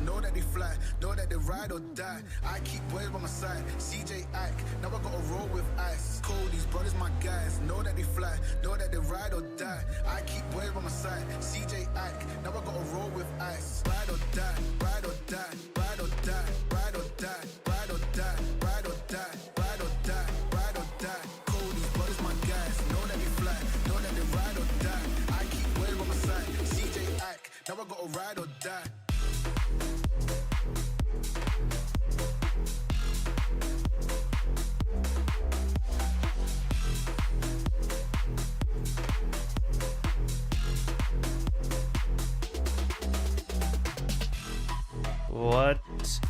know that they fly, know that they ride or die. I keep boys by my side, CJ Ike, now I gotta roll with ice. Cody's brothers, my guys, know that they fly, know that they ride or die. I keep boys by my side, CJ Ike, now I gotta roll with ice. Ride or die, ride or die, ride or die, ride or die, ride or die, ride or die, ride or die, ride or die. Cody's brothers, my guys, know that they fly, know that they ride or die. I keep boys by my side, CJ Ike, now I gotta ride or die. What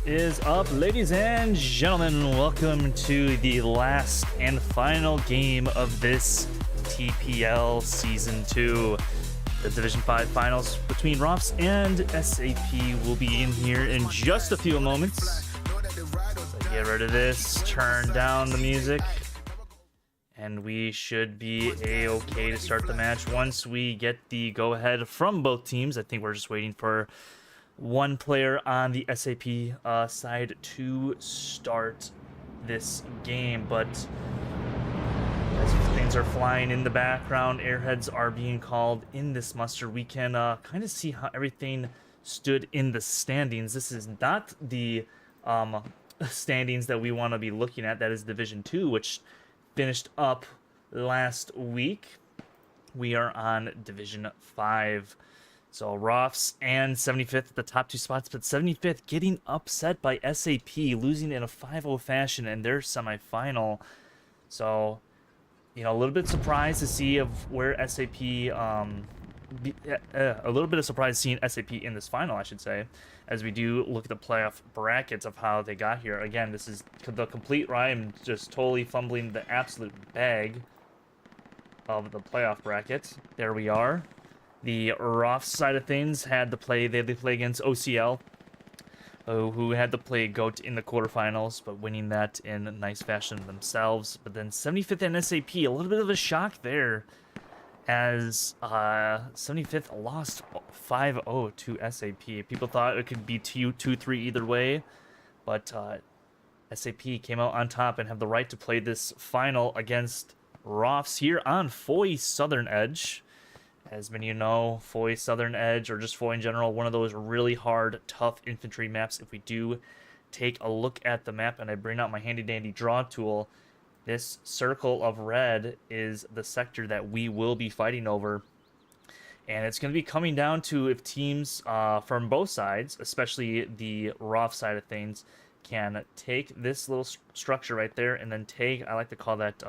is up, ladies and gentlemen? Welcome to the last and final game of this TPL Season 2. The Division 5 finals between ROFS and SaP will be in here in just a few moments. So get rid of this, turn down the music, and we should be a-okay to start the match once we get the go-ahead from both teams. I think we're just waiting for one player on the SaP side to start this game, but as things are flying in the background, airheads are being called in this muster. We can kind of see how everything stood in the standings. This is not the standings that we want to be looking at. That is Division 2, which finished up last week. We are on Division 5. So ROFS and 75th at the top two spots, but 75th getting upset by SaP, losing in a 5-0 fashion in their semifinal. So, you know, a little bit surprised to see of where SaP, a little bit of surprise seeing SaP in this final, I should say, as we do look at the playoff brackets of how they got here. Again, this is the complete ride. I'm just totally fumbling the absolute bag of the playoff bracket. There we are. The ROFS side of things had to play, they had to play against OCL, who had to play GOAT in the quarterfinals, but winning that in a nice fashion themselves. But then 75th and SaP, a little bit of a shock there, as 75th lost 5-0 to SaP. People thought it could be 2-3 either way, but SaP came out on top and have the right to play this final against ROFS here on Foy Southern Edge. As many of you know, Foy Southern Edge, or just Foy in general, one of those really hard, tough infantry maps. If we do take a look at the map and I bring out my handy-dandy draw tool, this circle of red is the sector that we will be fighting over. And it's going to be coming down to if teams from both sides, especially the ROF side of things, can take this little structure right there and then take, I like to call that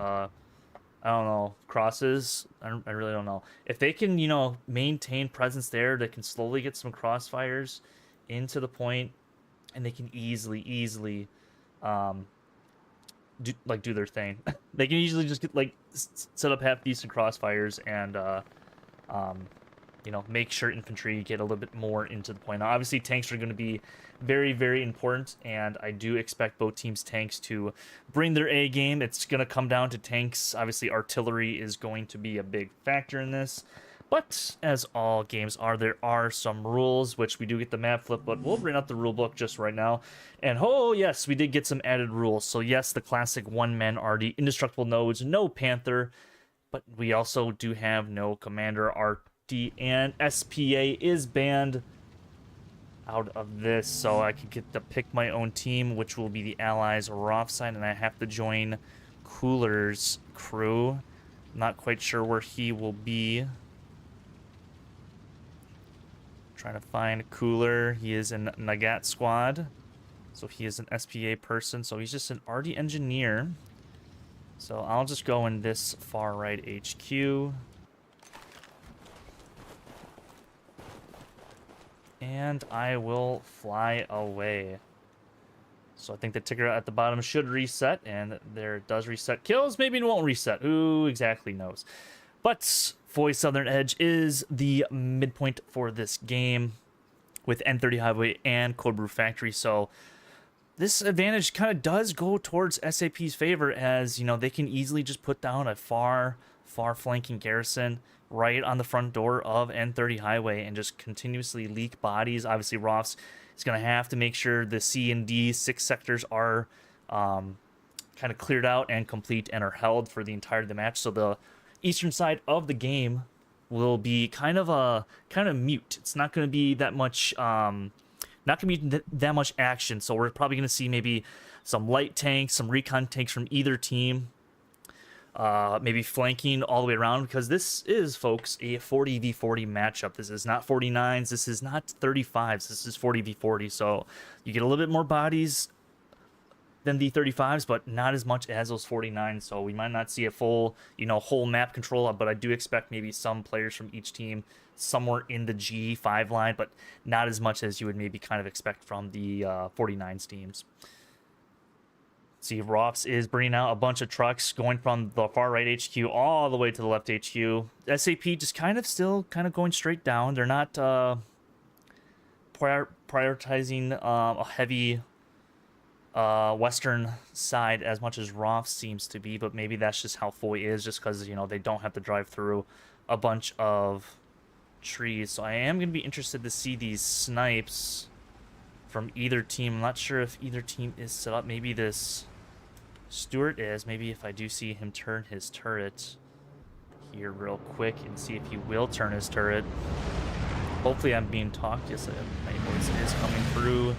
I don't know, crosses. I really don't know. If they can, you know, maintain presence there, they can slowly get some crossfires into the point, and they can easily do their thing. They can easily just get, like, set up half decent crossfires and you know, make sure infantry get a little bit more into the point. Now, obviously, tanks are going to be very, very important, and I do expect both teams' tanks to bring their A game. It's going to come down to tanks. Obviously, artillery is going to be a big factor in this, but as all games are, there are some rules, which we do get the map flip, but we'll bring up the rule book just right now. And oh, yes, we did get some added rules. So yes, the classic one-man RD, indestructible nodes, no Panther, but we also do have no Commander RD, and SPA is banned out of this, so I can get to pick my own team, which will be the Allies ROF side, and I have to join Cooler's crew. Not quite sure where he will be. Trying to find Cooler. He is in Nagat squad, so he is an SPA person, so he's just an RD engineer. So I'll just go in this far right HQ. And I will fly away. So I think the ticker at the bottom should reset, and there it does reset. Kills, maybe it won't reset. Who exactly knows? But Foy Southern Edge is the midpoint for this game with N30 Highway and Cold Brew Factory. So this advantage kind of does go towards SAP's favor, as, you know, they can easily just put down a far far flanking garrison right on the front door of N30 Highway and just continuously leak bodies. Obviously, ROFS is going to have to make sure the C and D 6 sectors are kind of cleared out and complete and are held for the entirety of the match. So the eastern side of the game will be kind of mute. It's not going to be that much that much action. So we're probably going to see maybe some light tanks, some recon tanks from either team, maybe flanking all the way around, because this is, folks, a 40v40 matchup. This is not 49s. This is not 35s. This is 40v40. So you get a little bit more bodies than the 35s, but not as much as those 49s. So we might not see a full, whole map control, but I do expect maybe some players from each team somewhere in the G5 line, but not as much as you would maybe kind of expect from the 49s teams. See, ROFS is bringing out a bunch of trucks going from the far right HQ all the way to the left HQ. SaP just still going straight down. They're not prioritizing a heavy western side as much as ROFS seems to be, but maybe that's just how Foy is, just because they don't have to drive through a bunch of trees. So I am going to be interested to see these snipes from either team. I'm not sure if either team is set up. Maybe this Stuart is. Maybe if I do see him turn his turret here real quick and see if he will turn his turret. Hopefully I'm being talked. Yes, my voice is coming through.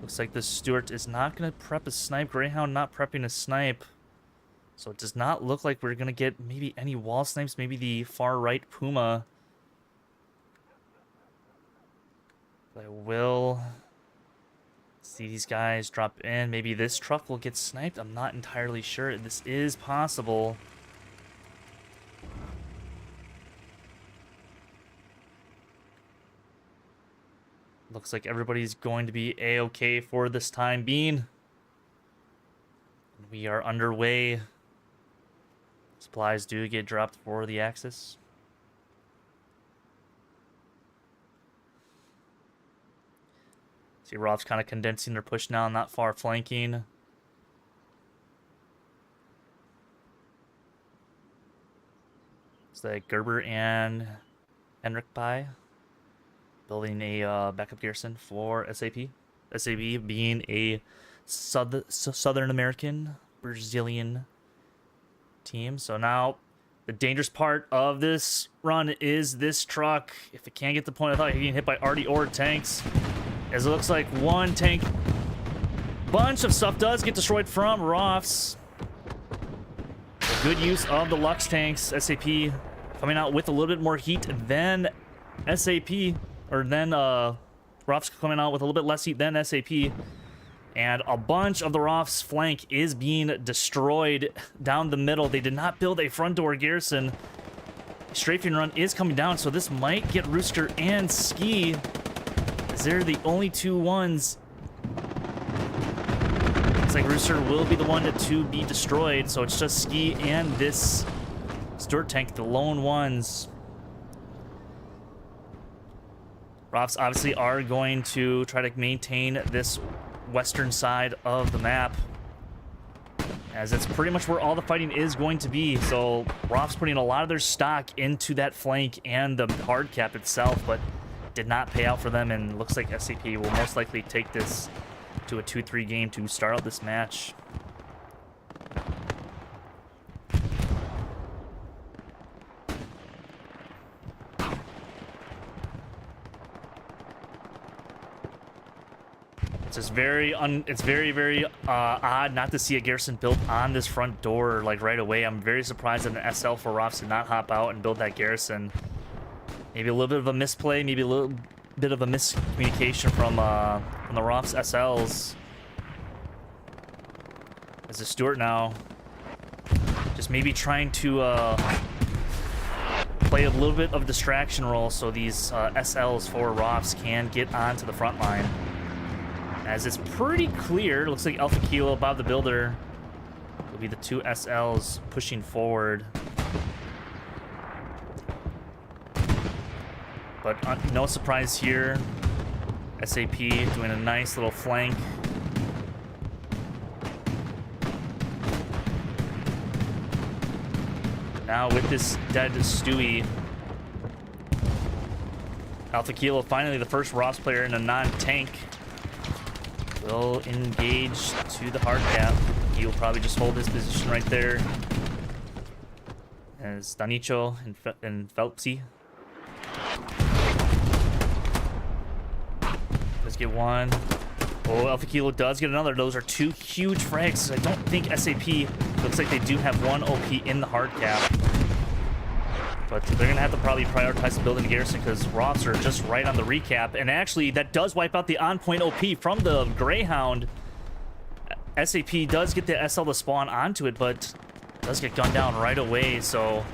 Looks like the Stuart is not going to prep a snipe. Greyhound not prepping a snipe. So it does not look like we're going to get maybe any wall snipes. Maybe the far right Puma. But I will see these guys drop in. Maybe this truck will get sniped. I'm not entirely sure. This is possible. Looks like everybody's going to be A-okay for this time being. We are underway. Supplies do get dropped for the Axis. See, ROFS kind of condensing their push now, not far flanking. It's like Gerber and Henrik by building a backup garrison for SaP. SaP being a Southern American, Brazilian team. So now the dangerous part of this run is this truck. If it can't get the point, I thought he getting hit by RD or tanks. As it looks like one tank, bunch of stuff does get destroyed from ROFS. A good use of the Lux tanks. SaP coming out with a little bit more heat than SaP. Or then ROFS coming out with a little bit less heat than SaP. And a bunch of the ROFS flank is being destroyed down the middle. They did not build a front door garrison. Strafing run is coming down, so this might get Rooster and Ski, as they're the only two ones. Looks like Rooster will be the one to be destroyed, so it's just Ski and this Stuart tank, the lone ones. ROFS obviously are going to try to maintain this western side of the map, as it's pretty much where all the fighting is going to be. So ROFS putting a lot of their stock into that flank and the hard cap itself, but did not pay out for them, and looks like SaP will most likely take this to a 2-3 game to start out this match. It's very odd not to see a garrison built on this front door like right away. I'm very surprised that an SL for ROFS did not hop out and build that garrison. Maybe a little bit of a misplay, maybe a little bit of a miscommunication from the ROFS SLs. As a Stuart now, just maybe trying to play a little bit of a distraction role so these SLs for ROFS can get onto the front line. As it's pretty clear, looks like Alpha Kilo, Bob the Builder will be the two SLs pushing forward. But no surprise here. SaP doing a nice little flank. Now with this dead Stewie, Alpha Kilo, finally the first ROFS player in a non-tank, will engage to the hard cap. He will probably just hold his position right there. As Danicho and Phelpsy. Let's get one. Oh, Alpha Kilo does get another. Those are two huge frags. I don't think SaP, looks like they do have one OP in the hard cap. But they're going to have to probably prioritize the building garrison because ROFS are just right on the recap. And actually, that does wipe out the on-point OP from the Greyhound. SaP does get the SL to spawn onto it, but does get gunned down right away. So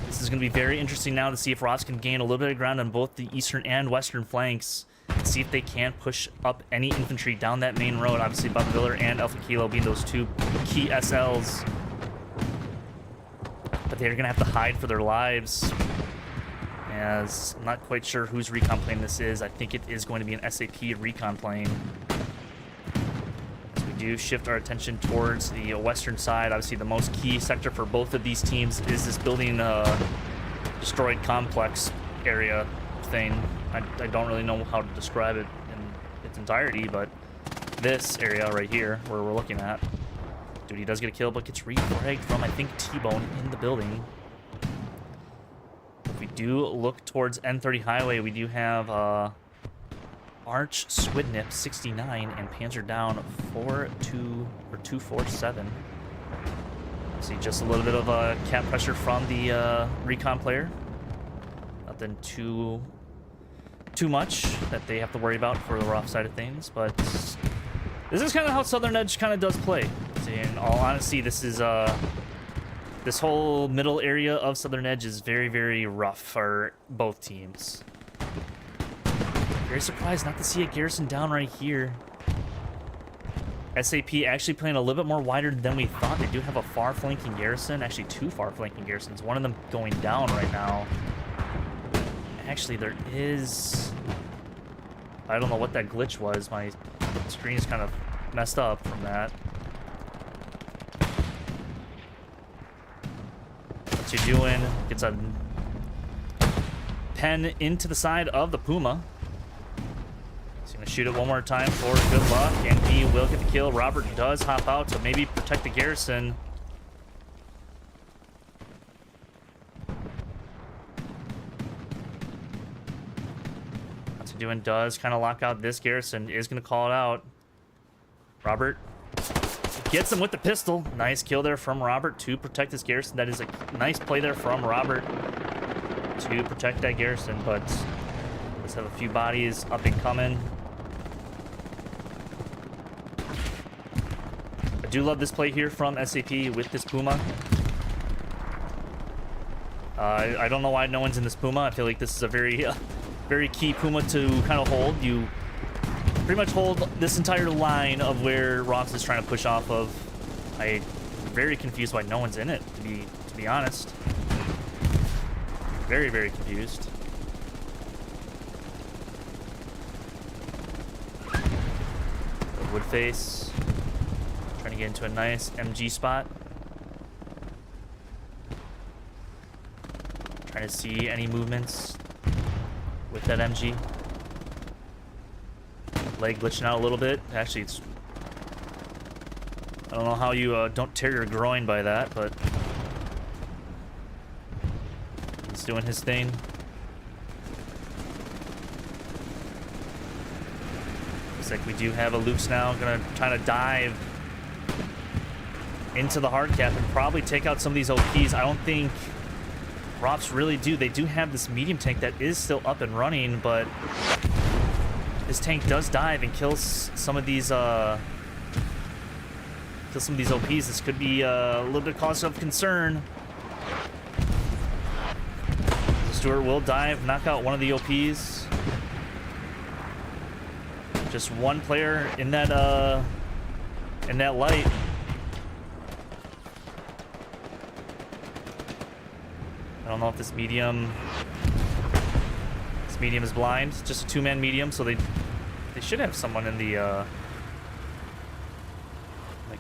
this is going to be very interesting now to see if ROFS can gain a little bit of ground on both the eastern and western flanks. See if they can push up any infantry down that main road. Obviously, Bob Viller and Alpha Kilo being those two key SLs. But they're going to have to hide for their lives. As I'm not quite sure whose recon plane this is. I think it is going to be an SaP recon plane. So we do shift our attention towards the western side. Obviously, the most key sector for both of these teams is this building destroyed complex area thing. I don't really know how to describe it in its entirety, but this area right here, where we're looking at, dude, he does get a kill, but gets refragged from, I think, T-Bone in the building. If we do look towards N30 Highway, we do have Arch Squidnip 69 and Panzer Down 247. See just a little bit of cap pressure from the recon player. Nothing too much that they have to worry about for the ROFS side of things, but this is kind of how Southern Edge kind of does play. See, in all honesty, this is this whole middle area of Southern Edge is very, very rough for both teams. Very surprised not to see a garrison down right here. SaP actually playing a little bit more wider than we thought. They do have a far flanking garrison, actually two far flanking garrisons, one of them going down right now. Actually, there is... I don't know what that glitch was. My screen is kind of messed up from that. What you doing? Gets a pen into the side of the Puma. He's going to shoot it one more time for good luck, and he will get the kill. Robert does hop out to maybe protect the garrison. Doing does kind of lock out this garrison, is going to call it out. Robert gets him with the pistol. Nice kill there from Robert to protect this garrison. That is a nice play there from Robert to protect that garrison, but let's have a few bodies up and coming. I do love this play here from SaP with this Puma. I don't know why no one's in this Puma. I feel like this is a very very key Puma to kind of hold. You pretty much hold this entire line of where ROFS is trying to push off of. I'm very confused why no one's in it, to be honest. Very, very confused. The Woodface trying to get into a nice MG spot. Trying to see any movements with that MG. Leg glitching out a little bit. Actually, it's... I don't know how you don't tear your groin by that, but... he's doing his thing. Looks like we do have a Luke's now. Gonna try to dive into the hard cap and probably take out some of these OPs. I don't think ROFS really do. They do have this medium tank that is still up and running, but this tank does dive and kills some of these OPs. This could be a little bit cause of concern. Stewart will dive, knock out one of the OPs. Just one player in that light. I don't know if this medium is blind. It's just a two-man medium, so they should have someone in the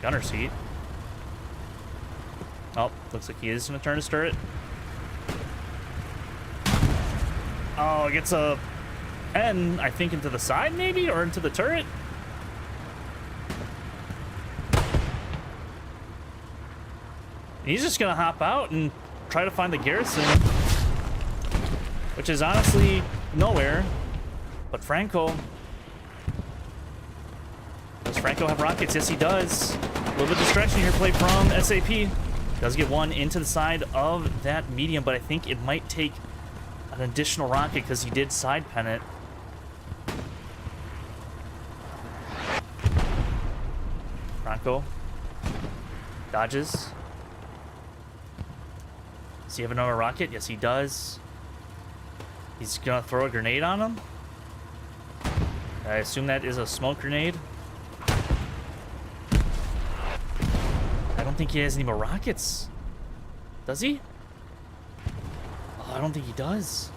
gunner seat. Oh, Looks like he is going to turn his turret. Oh, it gets a pen, I think, into the side, maybe? Or into the turret? He's just going to hop out and try to find the garrison, which is honestly nowhere. But Franco... Does Franco have rockets? Yes, he does. A little bit of distraction here play from SaP. Does get one into the side of that medium, but I think it might take an additional rocket because he did side pen it. Franco dodges. Does he have another rocket? Yes, he does. He's gonna throw a grenade on him. I assume that is a smoke grenade. I don't think he has any more rockets. Does he? Oh, I don't think he does.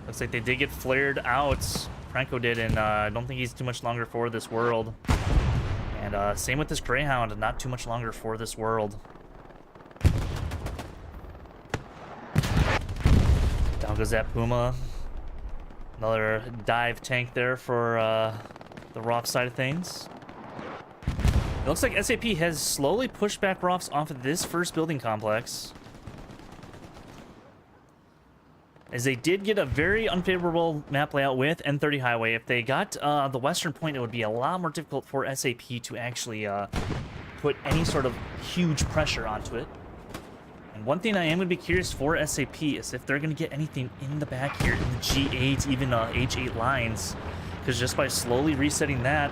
Looks like they did get flared out. Franco did, and I don't think he's too much longer for this world. And same with this Greyhound, not too much longer for this world. Down goes that Puma. Another dive tank there for the ROFS side of things. It looks like SaP has slowly pushed back ROFS off of this first building complex, as they did get a very unfavorable map layout with N30 Highway. If they got the western point, it would be a lot more difficult for SaP to actually put any sort of huge pressure onto it. And one thing I am going to be curious for SaP is if they're going to get anything in the back here, in the G8, even H8 lines, because just by slowly resetting that,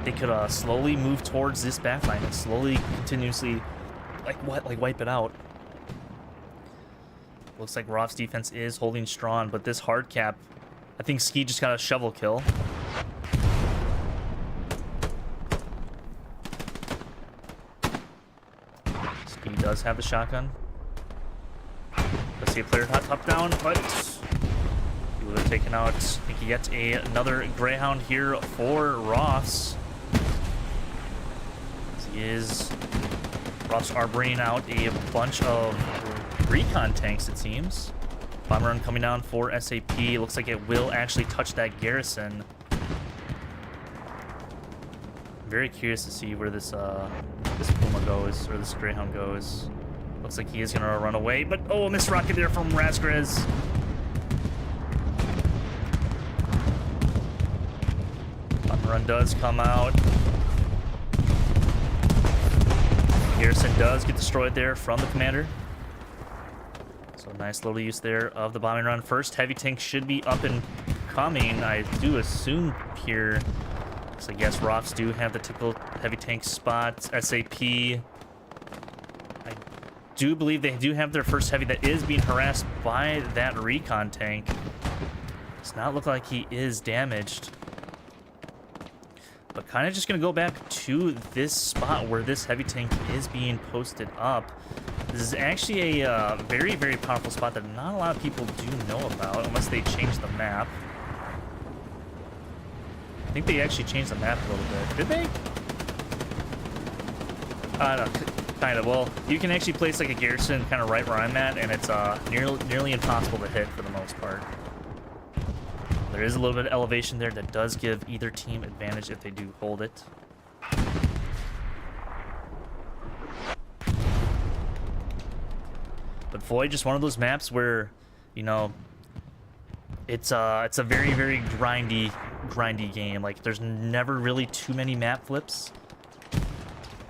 they could slowly move towards this backline and slowly, continuously, like wipe it out. Looks like ROFS defense is holding strong, but this hard cap, I think Ski just got a shovel kill. Ski does have the shotgun. Let's see a player top down, but he would have taken out, I think, yet another Greyhound here for ROFS. ROFS are bringing out a bunch of recon tanks, it seems. Bomber run coming down for SaP. Looks like it will actually touch that garrison. Very curious to see where this Puma goes, or this Greyhound goes. Looks like he is gonna run away, but oh, a missed rocket there from Razgriz. Bomber run does come out. Garrison does get destroyed there from the commander. So nice little use there of the bombing run. First heavy tank should be up and coming, I do assume here. So yes, ROFS do have the typical heavy tank spots. SaP, I do believe they do have their first heavy that is being harassed by that recon tank. Does not look like he is damaged. But kind of just going to go back to this spot where this heavy tank is being posted up. This is actually a very, very powerful spot that not a lot of people do know about, unless they change the map. I think they actually changed the map a little bit. Did they? No, kind of. Well, you can actually place like a garrison kind of right where I'm at, and it's nearly impossible to hit for the most part. There is a little bit of elevation there that does give either team advantage if they do hold it. But Void, just one of those maps where, you know, it's a very, very grindy game. Like, there's never really too many map flips,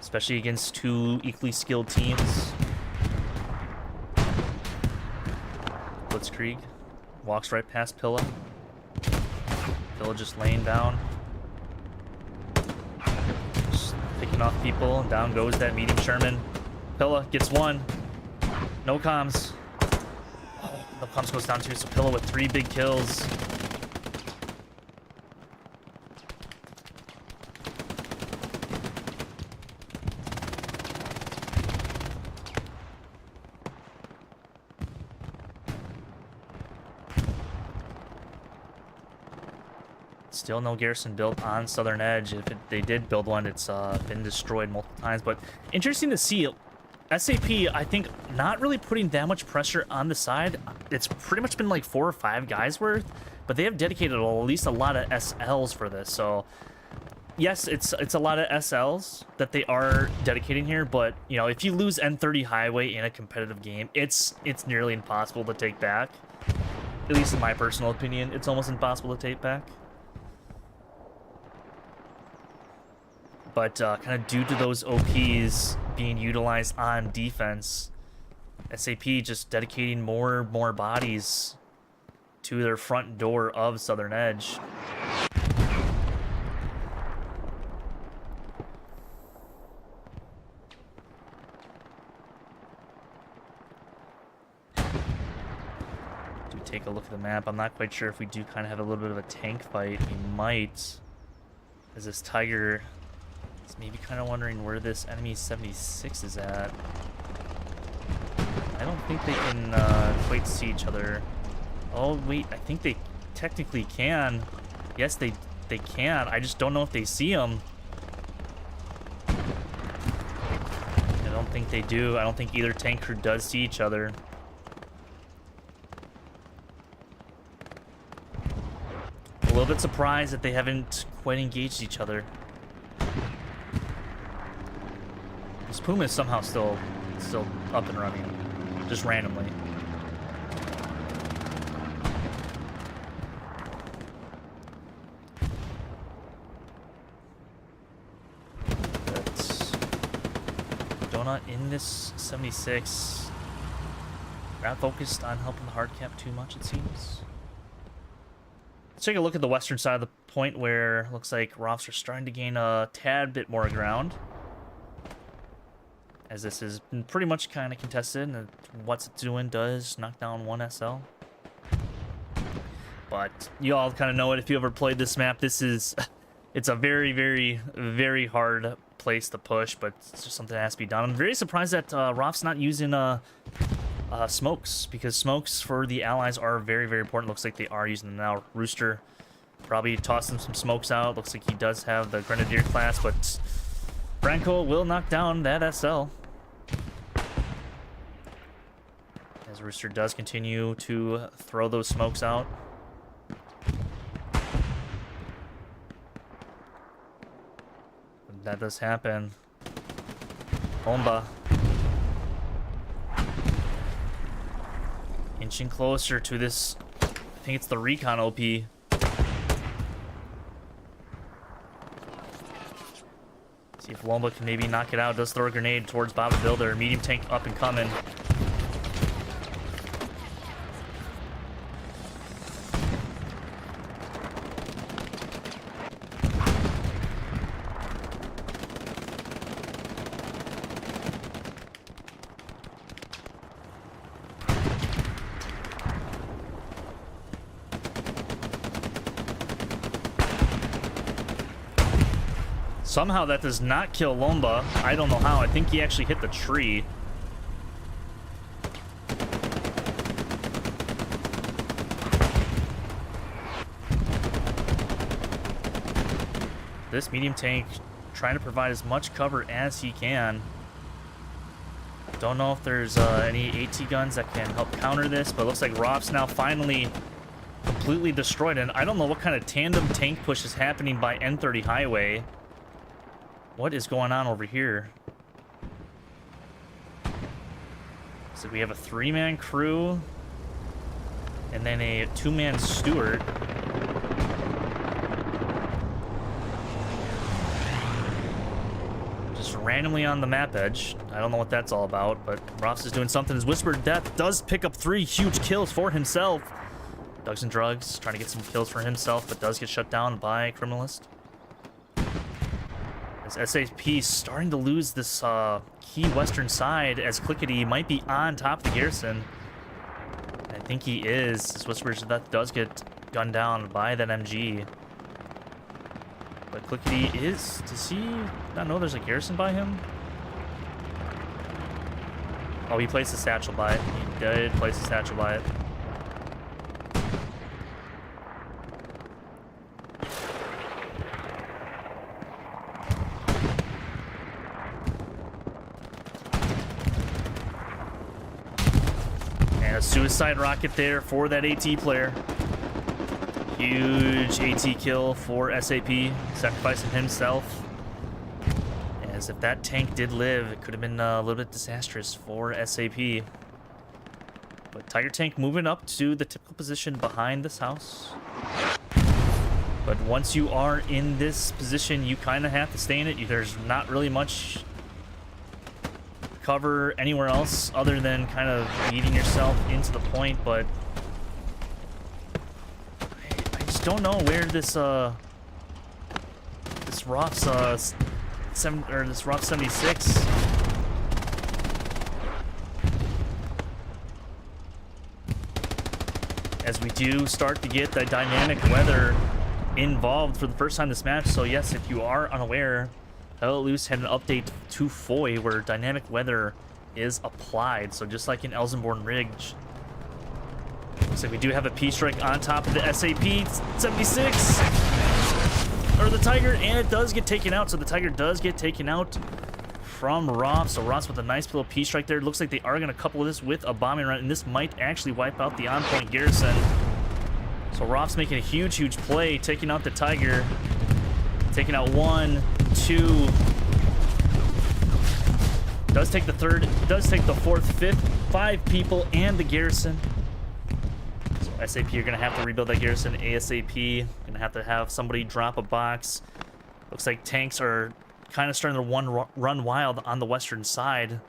especially against two equally skilled teams. Blitzkrieg walks right past Pilla. Pilla just laying down, just picking off people, and down goes that medium Sherman. Pilla gets one. No comms. Oh, no comms goes down too, so Pilla with 3 big kills. Still no garrison built on Southern Edge. If they did build one, it's been destroyed multiple times. But interesting to see. SaP, I think, not really putting that much pressure on the side. It's pretty much been like 4 or 5 guys worth, but they have dedicated at least a lot of SLs for this. So yes, it's a lot of SLs that they are dedicating here, but you know, if you lose N30 Highway in a competitive game, it's nearly impossible to take back. At least in my personal opinion, it's almost impossible to take back. But kind of due to those OPs being utilized on defense, SaP just dedicating more bodies to their front door of Southern Edge. Do take a look at the map. I'm not quite sure if we do kind of have a little bit of a tank fight. We might, as this Tiger is maybe kind of wondering where this enemy 76 is at. I don't think they can quite see each other. Oh wait, I think they technically can. Yes, they can. I just don't know if they see them. I don't think they do. I don't think either tank crew does see each other. A little bit surprised that they haven't quite engaged each other. This Puma is somehow still up and running, just randomly. But Donut in this 76. Not focused on helping the hard cap too much, it seems. Let's take a look at the western side of the point, where it looks like ROFS are starting to gain a tad bit more ground, as this is pretty much kind of contested, and what's it doing does knock down one SL. But you all kind of know it if you ever played this map. It's a very hard place to push, but it's just something that has to be done. I'm very surprised that ROF's not using smokes, because smokes for the allies are very important. Looks like they are using them now. Rooster probably tossing some smokes out. Looks like he does have the Grenadier class, but Franco will knock down that SL. As Rooster does continue to throw those smokes out. That does happen. Bomba. Inching closer to this, I think it's the Recon OP. See if Lomba can maybe knock it out. Does throw a grenade towards Baba Builder. Medium tank up and coming. Somehow that does not kill Lomba. I don't know how. I think he actually hit the tree. This medium tank trying to provide as much cover as he can. Don't know if there's any AT guns that can help counter this, but it looks like ROF's now finally completely destroyed. And I don't know what kind of tandem tank push is happening by N30 Highway. What is going on over here? So we have a 3-man crew and then a 2-man steward. Just randomly on the map edge. I don't know what that's all about, but ROFS is doing something. His Whispered Death does pick up 3 huge kills for himself. Dugs and Drugs trying to get some kills for himself, but does get shut down by Criminalist. As SaP starting to lose this key western side, as Clickety might be on top of the garrison. I think he is. His Whispered Death does get gunned down by that MG. But Clickety is... Does he not know there's a garrison by him? Oh, he placed a satchel by it. He did place a satchel by it. And a suicide rocket there for that AT player. Huge AT kill for SaP, sacrificing himself. As if that tank did live, it could have been a little bit disastrous for SaP. But Tiger Tank moving up to the typical position behind this house. But once you are in this position, you kind of have to stay in it. There's not really much cover anywhere else other than kind of leading yourself into the point. But I just don't know where this ROFS this ROFS 76. As we do start to get the dynamic weather involved for the first time this match. So yes, if you are unaware, Belarus had an update to FOI where dynamic weather is applied. So just like in Elsenborn Ridge. Looks like we do have a P-Strike on top of the SaP 76. Or the Tiger, and it does get taken out. So the Tiger does get taken out from ROFS. So ROFS with a nice little P-Strike there. It looks like they are going to couple this with a bombing run, and this might actually wipe out the on-point garrison. So ROFS making a huge play, taking out the Tiger. Taking out 1, 2. Does take the third, does take the fourth, fifth, 5 people, and the garrison. So SaP, you're going to have to rebuild that garrison ASAP. Going to have somebody drop a box. Looks like tanks are kind of starting to run wild on the western side.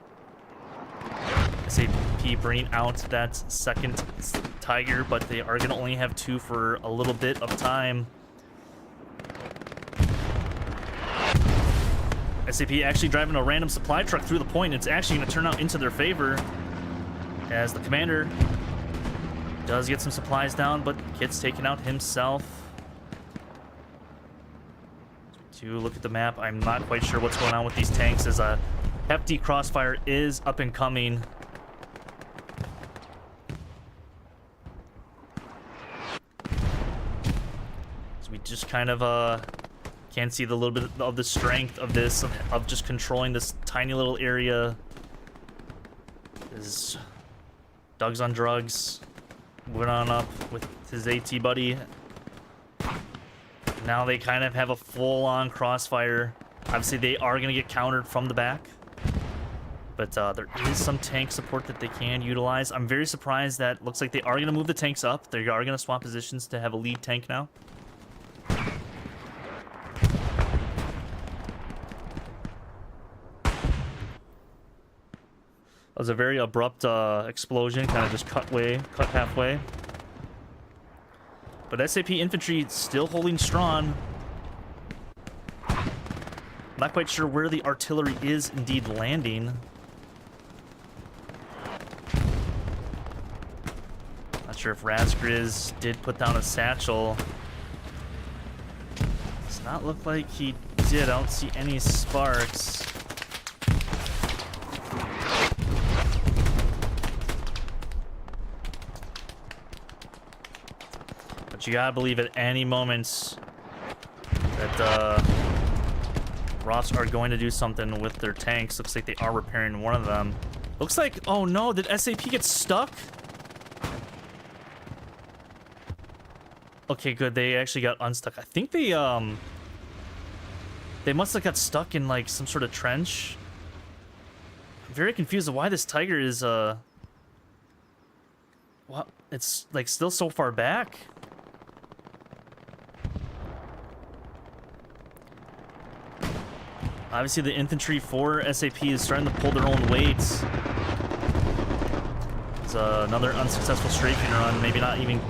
SaP bringing out that second Tiger, but they are going to only have 2 for a little bit of time. SaP actually driving a random supply truck through the point. It's actually going to turn out into their favor as the commander does get some supplies down, but gets taken out himself. To look at the map, I'm not quite sure what's going on with these tanks, as a hefty crossfire is up and coming. So we just kind of can see the little bit of the strength of this, of just controlling this tiny little area. Is Doug's on drugs, moving on up with his AT buddy. Now they kind of have a full-on crossfire. Obviously, they are going to get countered from the back. But there is some tank support that they can utilize. I'm very surprised that looks like they are going to move the tanks up. They are going to swap positions to have a lead tank now. That was a very abrupt explosion, kind of just cut halfway. But SaP infantry still holding strong. Not quite sure where the artillery is indeed landing. Not sure if Razgriz did put down a satchel. Does not look like he did. I don't see any sparks. But you gotta believe at any moment that ROFS are going to do something with their tanks. Looks like they are repairing one of them. Looks like, oh no, did SaP get stuck? Okay, good. They actually got unstuck. I think they must have got stuck in like some sort of trench. I'm very confused of why this Tiger is well, it's like still so far back. Obviously, the infantry for SaP is starting to pull their own weights. It's another unsuccessful strafing run, maybe not even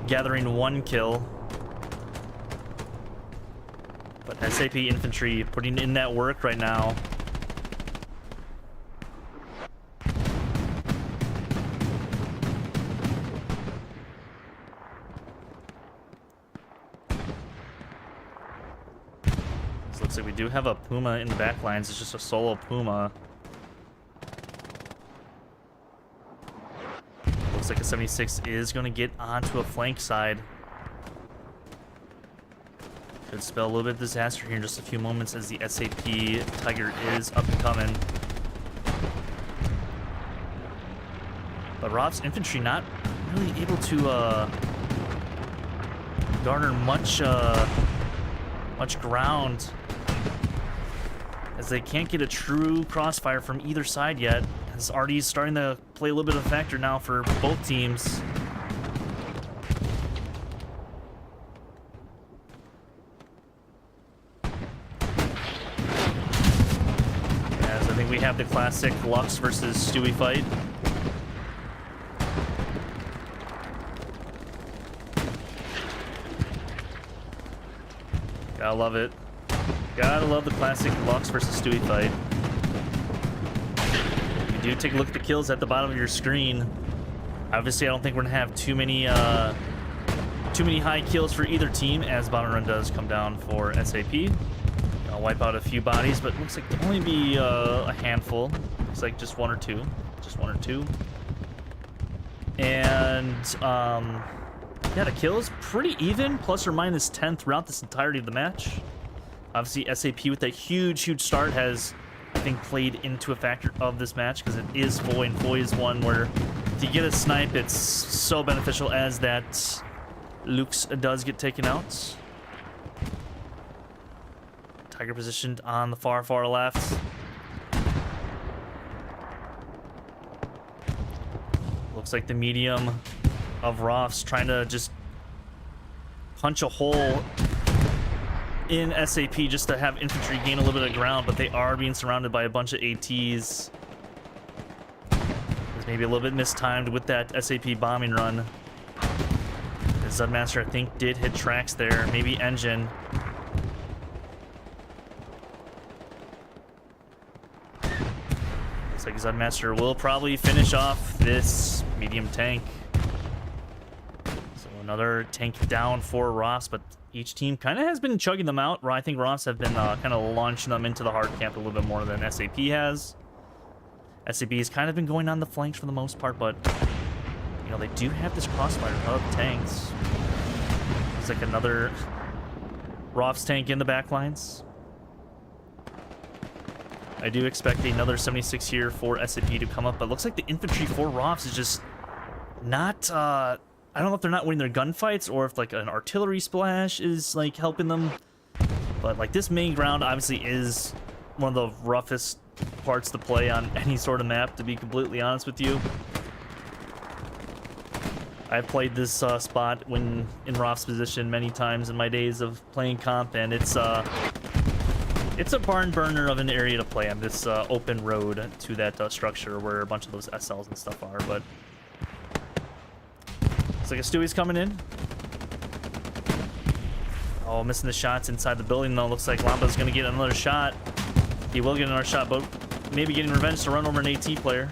gathering 1 kill. But SaP infantry putting in that work right now. Looks like we do have a Puma in the back lines. It's just a solo Puma. Looks like a 76 is going to get onto a flank side. Could spell a little bit of disaster here in just a few moments as the SaP Tiger is up and coming. But ROFS infantry not really able to garner much ground, as they can't get a true crossfire from either side yet. As RD is starting to play a little bit of a factor now for both teams. As I think we have the classic Lux versus Stewie fight. Gotta love it. Gotta love the classic Lux versus Stewie fight. You do take a look at the kills at the bottom of your screen. Obviously, I don't think we're gonna have too many high kills for either team, as bottom run does come down for SaP. I'll wipe out a few bodies, but it looks like there'll only be a handful. Looks like just one or two. Just one or two. And yeah, the kills pretty even, plus or minus 10 throughout this entirety of the match. Obviously, SaP with that huge start has, I think, played into a factor of this match, because it is Foy, and Foy is one where if you get a snipe, it's so beneficial, as that Lux does get taken out. Tiger positioned on the far left. Looks like the medium of ROFS trying to just punch a hole in SaP just to have infantry gain a little bit of ground, but they are being surrounded by a bunch of ATs. It's maybe a little bit mistimed with that SaP bombing run. The Zudmaster, I think, did hit tracks there, maybe engine. Looks like Zudmaster will probably finish off this medium tank. So another tank down for ROFS, but each team kind of has been chugging them out. I think ROFS have been kind of launching them into the hard camp a little bit more than SaP has. SaP has kind of been going on the flanks for the most part, but you know, they do have this crossfire of tanks. It's like another ROFS tank in the back lines. I do expect another 76 here for SaP to come up, but it looks like the infantry for ROFS is just not I don't know if they're not winning their gunfights or if like an artillery splash is like helping them, but like this main ground obviously is one of the roughest parts to play on any sort of map, to be completely honest with you. I've played this spot when in ROFS position many times in my days of playing comp, and it's a barn burner of an area to play on, this open road to that structure where a bunch of those SLs and stuff are. But looks like a Stewie's coming in. Oh, missing the shots inside the building though. Looks like Lamba's gonna get another shot. He will get another shot, but maybe getting revenge to run over an AT player.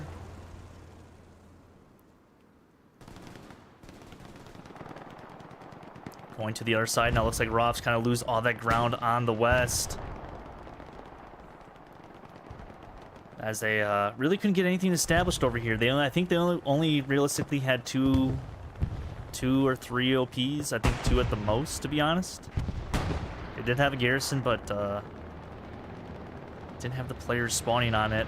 Going to the other side now. Looks like ROFS kind of lose all that ground on the west, as they really couldn't get anything established over here. I think they only realistically had two or three OPs. I think two at the most, to be honest. They did have a garrison, but didn't have the players spawning on it.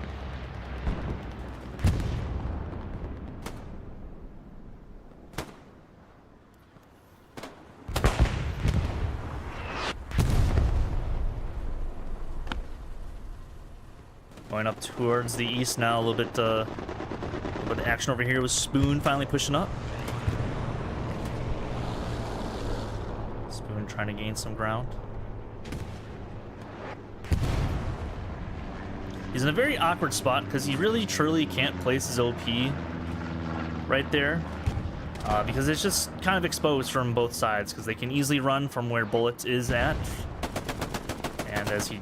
Going up towards the east now, a little bit of action over here with Spoon finally pushing up. Spoon trying to gain some ground. He's in a very awkward spot because he really truly can't place his OP right there, because it's just kind of exposed from both sides, because they can easily run from where Bullet is at. And as you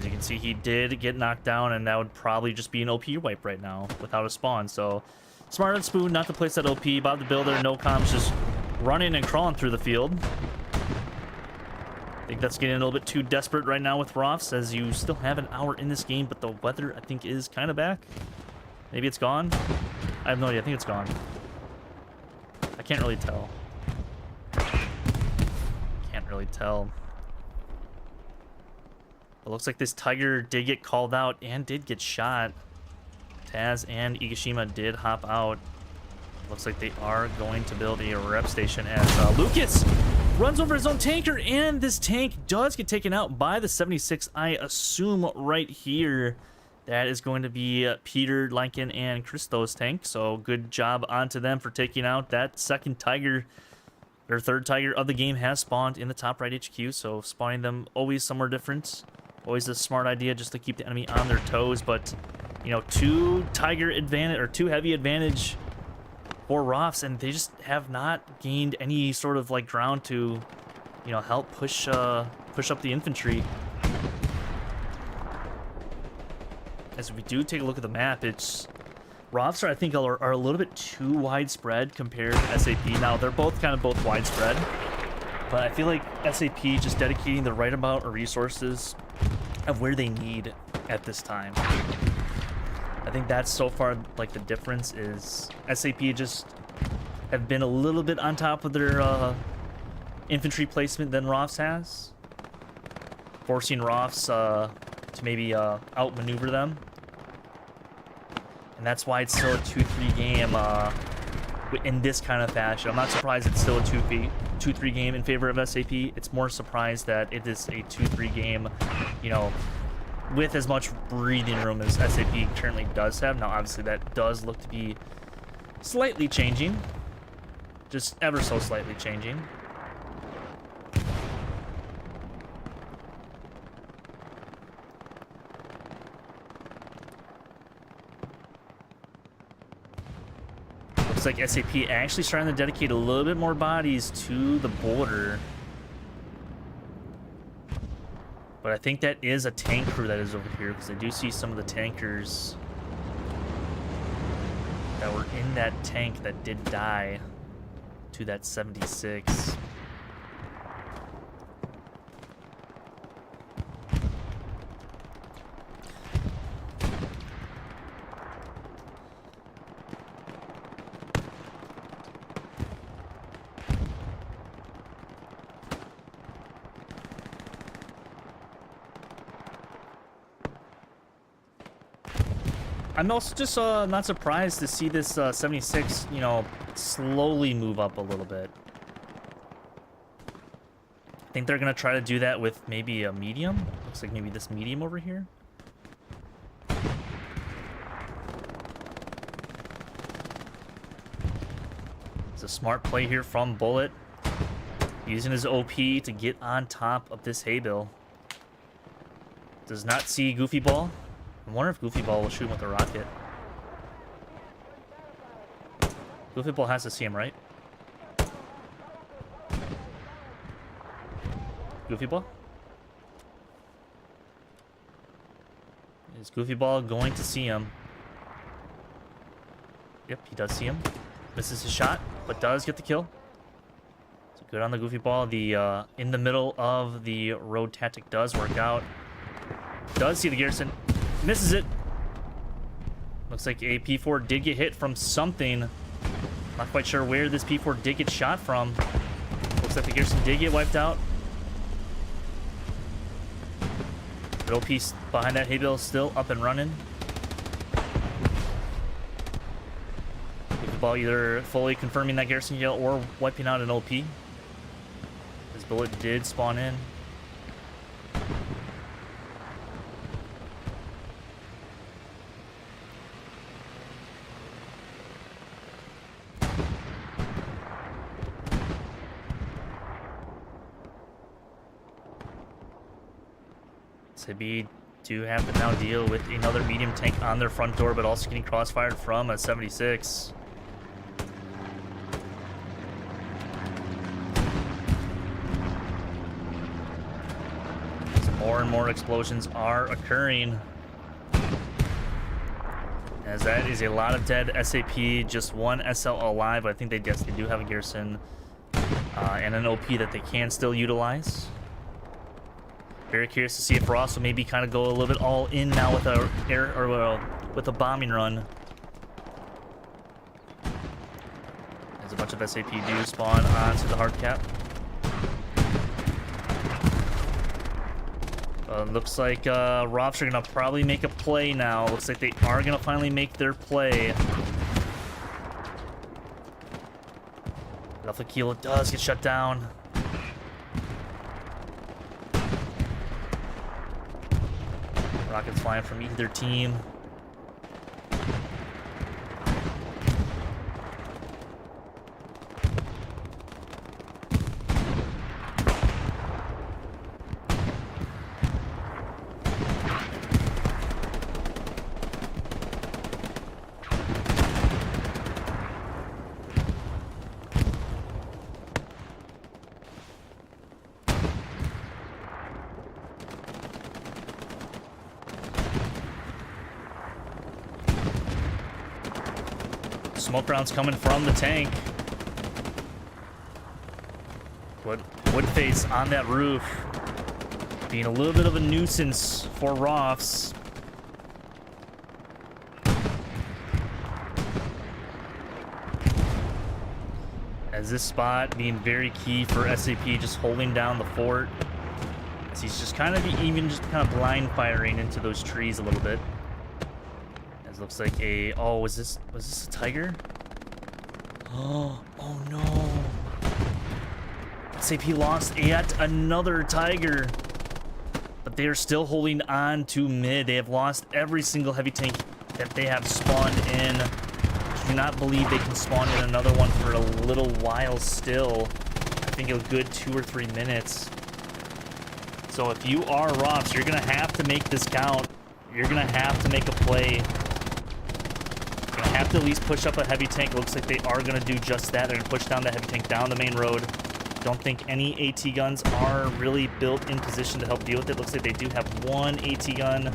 can see, he did get knocked down, and that would probably just be an OP wipe right now without a spawn. So smart on Spoon not to place that OP. Bob the Builder, no comms, just running and crawling through the field. I think that's getting a little bit too desperate right now with ROFS, as you still have an hour in this game, but the weather, I think, is kind of back. Maybe it's gone? I have no idea. I think it's gone. I can't really tell. Can't really tell. It looks like this Tiger did get called out and did get shot. Taz and Igashima did hop out. Looks like they are going to build a rep station as Lucas runs over his own tanker, and this tank does get taken out by the 76, I assume, right here. That is going to be Peter, Lankin, and Christo's tank. So good job onto them for taking out that second Tiger. Their third Tiger of the game has spawned in the top right HQ. So spawning them always somewhere different. Always a smart idea just to keep the enemy on their toes. But, you know, two Tiger advantage or two heavy advantage for ROFS, and they just have not gained any sort of like ground to, you know, help push up the infantry. As we do take a look at the map, it's ROFS I think are a little bit too widespread compared to SaP. Now they're both widespread, but I feel like SaP just dedicating the right amount of resources of where they need at this time. I think that's so far like the difference is SaP just have been a little bit on top of their infantry placement than ROFS has, forcing ROFS to maybe outmaneuver them. And that's why it's still a 2-3 game in this kind of fashion. I'm not surprised it's still a 2-3 game in favor of SaP. It's more surprised that it is a 2-3 game, you know, with as much breathing room as SaP currently does have. Now, obviously, that does look to be slightly changing. Just ever so slightly changing. Looks like SaP actually starting to dedicate a little bit more bodies to the border. But I think that is a tank crew that is over here, because I do see some of the tankers that were in that tank that did die to that 76. I'm also just not surprised to see this 76, you know, slowly move up a little bit. I think they're going to try to do that with maybe a medium. Looks like maybe this medium over here. It's a smart play here from Bullet, using his OP to get on top of this hay bill. Does not see Goofy Ball. I wonder if Goofy Ball will shoot him with a rocket. Goofy Ball has to see him, right? Goofy Ball? Is Goofy Ball going to see him? Yep, he does see him. Misses his shot, but does get the kill. So good on the Goofy Ball. The in the middle of the road tactic does work out. Does see the Garrison. Misses it. Looks like a P4 did get hit from something. Not quite sure where this P4 did get shot from. Looks like the Garrison did get wiped out. The OP behind that hay bill still up and running. The ball either fully confirming that Garrison kill or wiping out an OP. This bullet did spawn in. SaP do have to now deal with another medium tank on their front door, but also getting crossfired from a 76. So more and more explosions are occurring, as that is a lot of dead SaP. Just one SL alive, but I think they do have a Garrison and an OP that they can still utilize. Very curious to see if Ross will maybe kind of go a little bit all in now with with a bombing run. As a bunch of SaP do spawn onto the hard cap. Looks like ROFS are gonna probably make a play now. Looks like they are gonna finally make their play. Alpha Kilo does get shut down. Rockets flying from either team. Smoke rounds coming from the tank. Woodface on that roof, being a little bit of a nuisance for ROFS. As this spot being very key for SaP, just holding down the fort. As he's just kind of just blind firing into those trees a little bit. As looks like a was this a tiger? Oh no. SaP lost yet another tiger. But they are still holding on to mid. They have lost every single heavy tank that they have spawned in. I do not believe they can spawn in another one for a little while still. I think a good 2 or 3 minutes. So if you are ROFS, you're gonna have to make this count. You're gonna have to make a play. You're gonna have to at least push up a heavy tank. It looks like they are gonna do just that. They're gonna push down that heavy tank down the main road. Don't think any AT guns are really built in position to help deal with it. Looks like they do have one AT gun.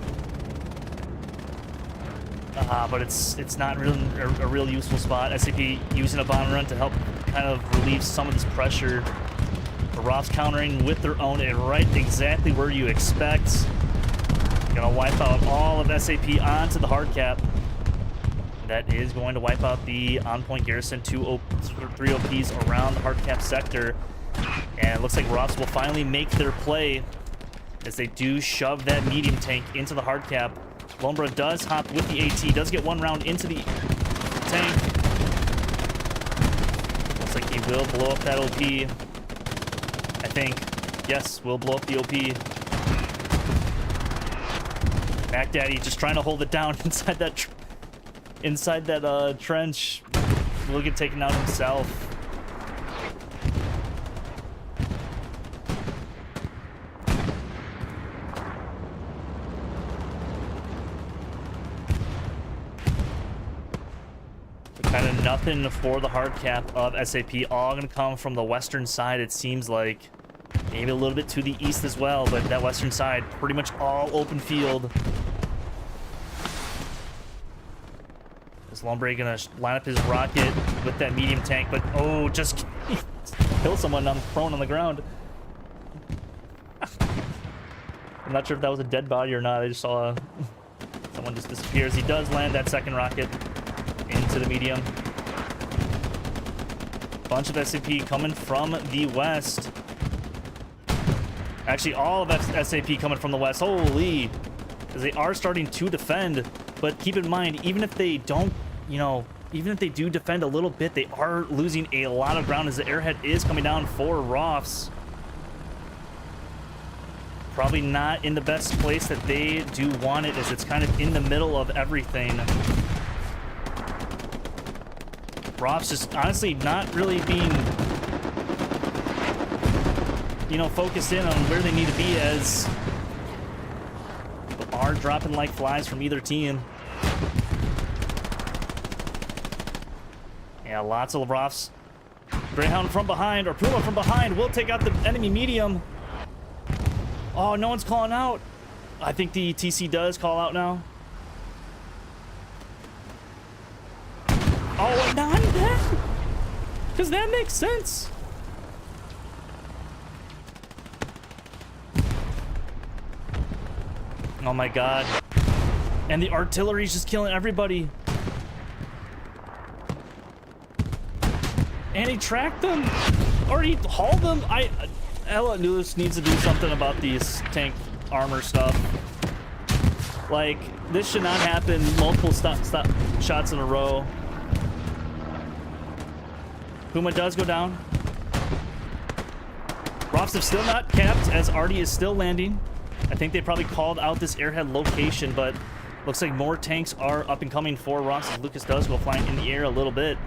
But it's not really a real useful spot. SaP using a bomb run to help kind of relieve some of this pressure. The ROFS countering with their own and right exactly where you expect. Gonna wipe out all of SaP onto the hard cap. That is going to wipe out the on-point garrison, 3 OPs around the hard cap sector. And it looks like ROFS will finally make their play as they do shove that medium tank into the hard cap. Lombra does hop with the AT, does get 1 round into the tank. Looks like he will blow up that OP. I think. Yes, will blow up the OP. Mac Daddy just trying to hold it down inside that trench. Will get taken out himself. Kind of nothing for the hard cap of SaP. All going to come from the western side, it seems like. Maybe a little bit to the east as well, but that western side, pretty much all open field. Is Lombre going to line up his rocket with that medium tank, but just kill someone prone on the ground. I'm not sure if that was a dead body or not. I just saw someone just disappears. He does land that second rocket into the medium. Bunch of SaP coming from the west. Actually, all of SaP coming from the west. Holy, because they are starting to defend. But keep in mind, even if they don't, even if they do defend a little bit, they are losing a lot of ground as the airhead is coming down for ROFS. Probably not in the best place that they do want it, as it's kind of in the middle of everything. ROFS just honestly not really being, focused in on where they need to be, as but are dropping like flies from either team. Yeah, lots of ROFS. Greyhound from behind, or Puma from behind, will take out the enemy medium. Oh, no one's calling out. I think the TC does call out now. Oh, not that? Because that makes sense. Oh my god. And the artillery's just killing everybody. And he tracked them. Or he hauled them. Ella Lewis needs to do something about these tank armor stuff. Like, this should not happen multiple shots in a row. Puma does go down. ROFS have still not capped as Artie is still landing. I think they probably called out this airhead location, but looks like more tanks are up and coming for ROFS as Lucas does go flying in the air a little bit.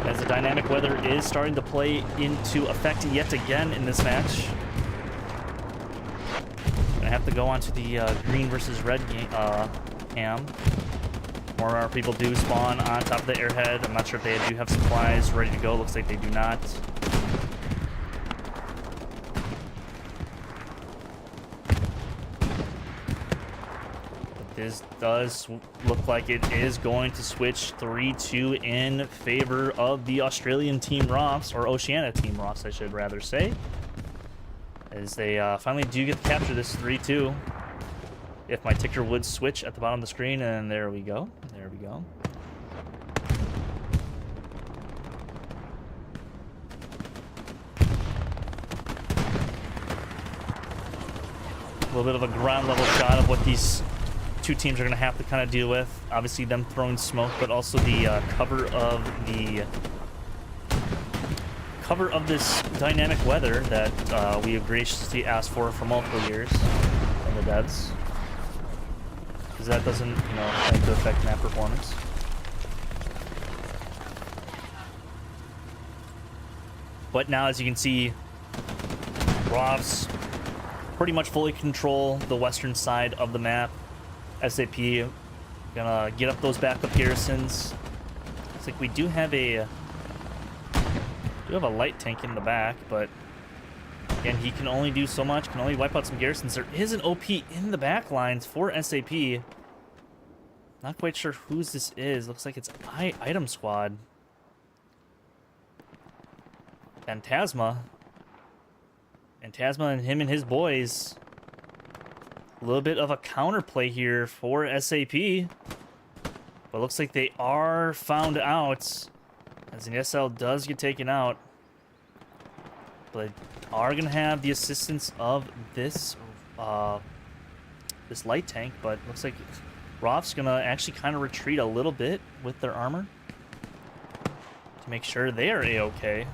As the dynamic weather is starting to play into effect yet again in this match. Gonna have to go on to the green versus red game, cam. More people do spawn on top of the airhead. I'm not sure if they do have supplies ready to go. Looks like they do not. But this does look like it is going to switch 3-2 in favor of the Australian team ROFS, or Oceania team ROFS, I should rather say. As they finally do get to capture this 3-2. If my ticker would switch at the bottom of the screen, and there we go. There we go. A little bit of a ground level shot of what these two teams are going to have to kind of deal with. Obviously them throwing smoke, but also the cover of this dynamic weather that we have graciously asked for multiple years from the devs. Because that doesn't, you know, tend to affect map performance. But now, as you can see, ROFS pretty much fully control the western side of the map. SaP gonna get up those backup garrisons. Looks like we do have a light tank in the back, but again, he can only do so much, can only wipe out some garrisons. There is an OP in the back lines for SaP. Not quite sure whose this is. Looks like it's Item Squad. Phantasma and him and his boys. A little bit of a counterplay here for SaP. But looks like they are found out. As an SL does get taken out. But are going to have the assistance of this this light tank. But looks like ROF's going to actually kind of retreat a little bit with their armor. To make sure they are A-okay.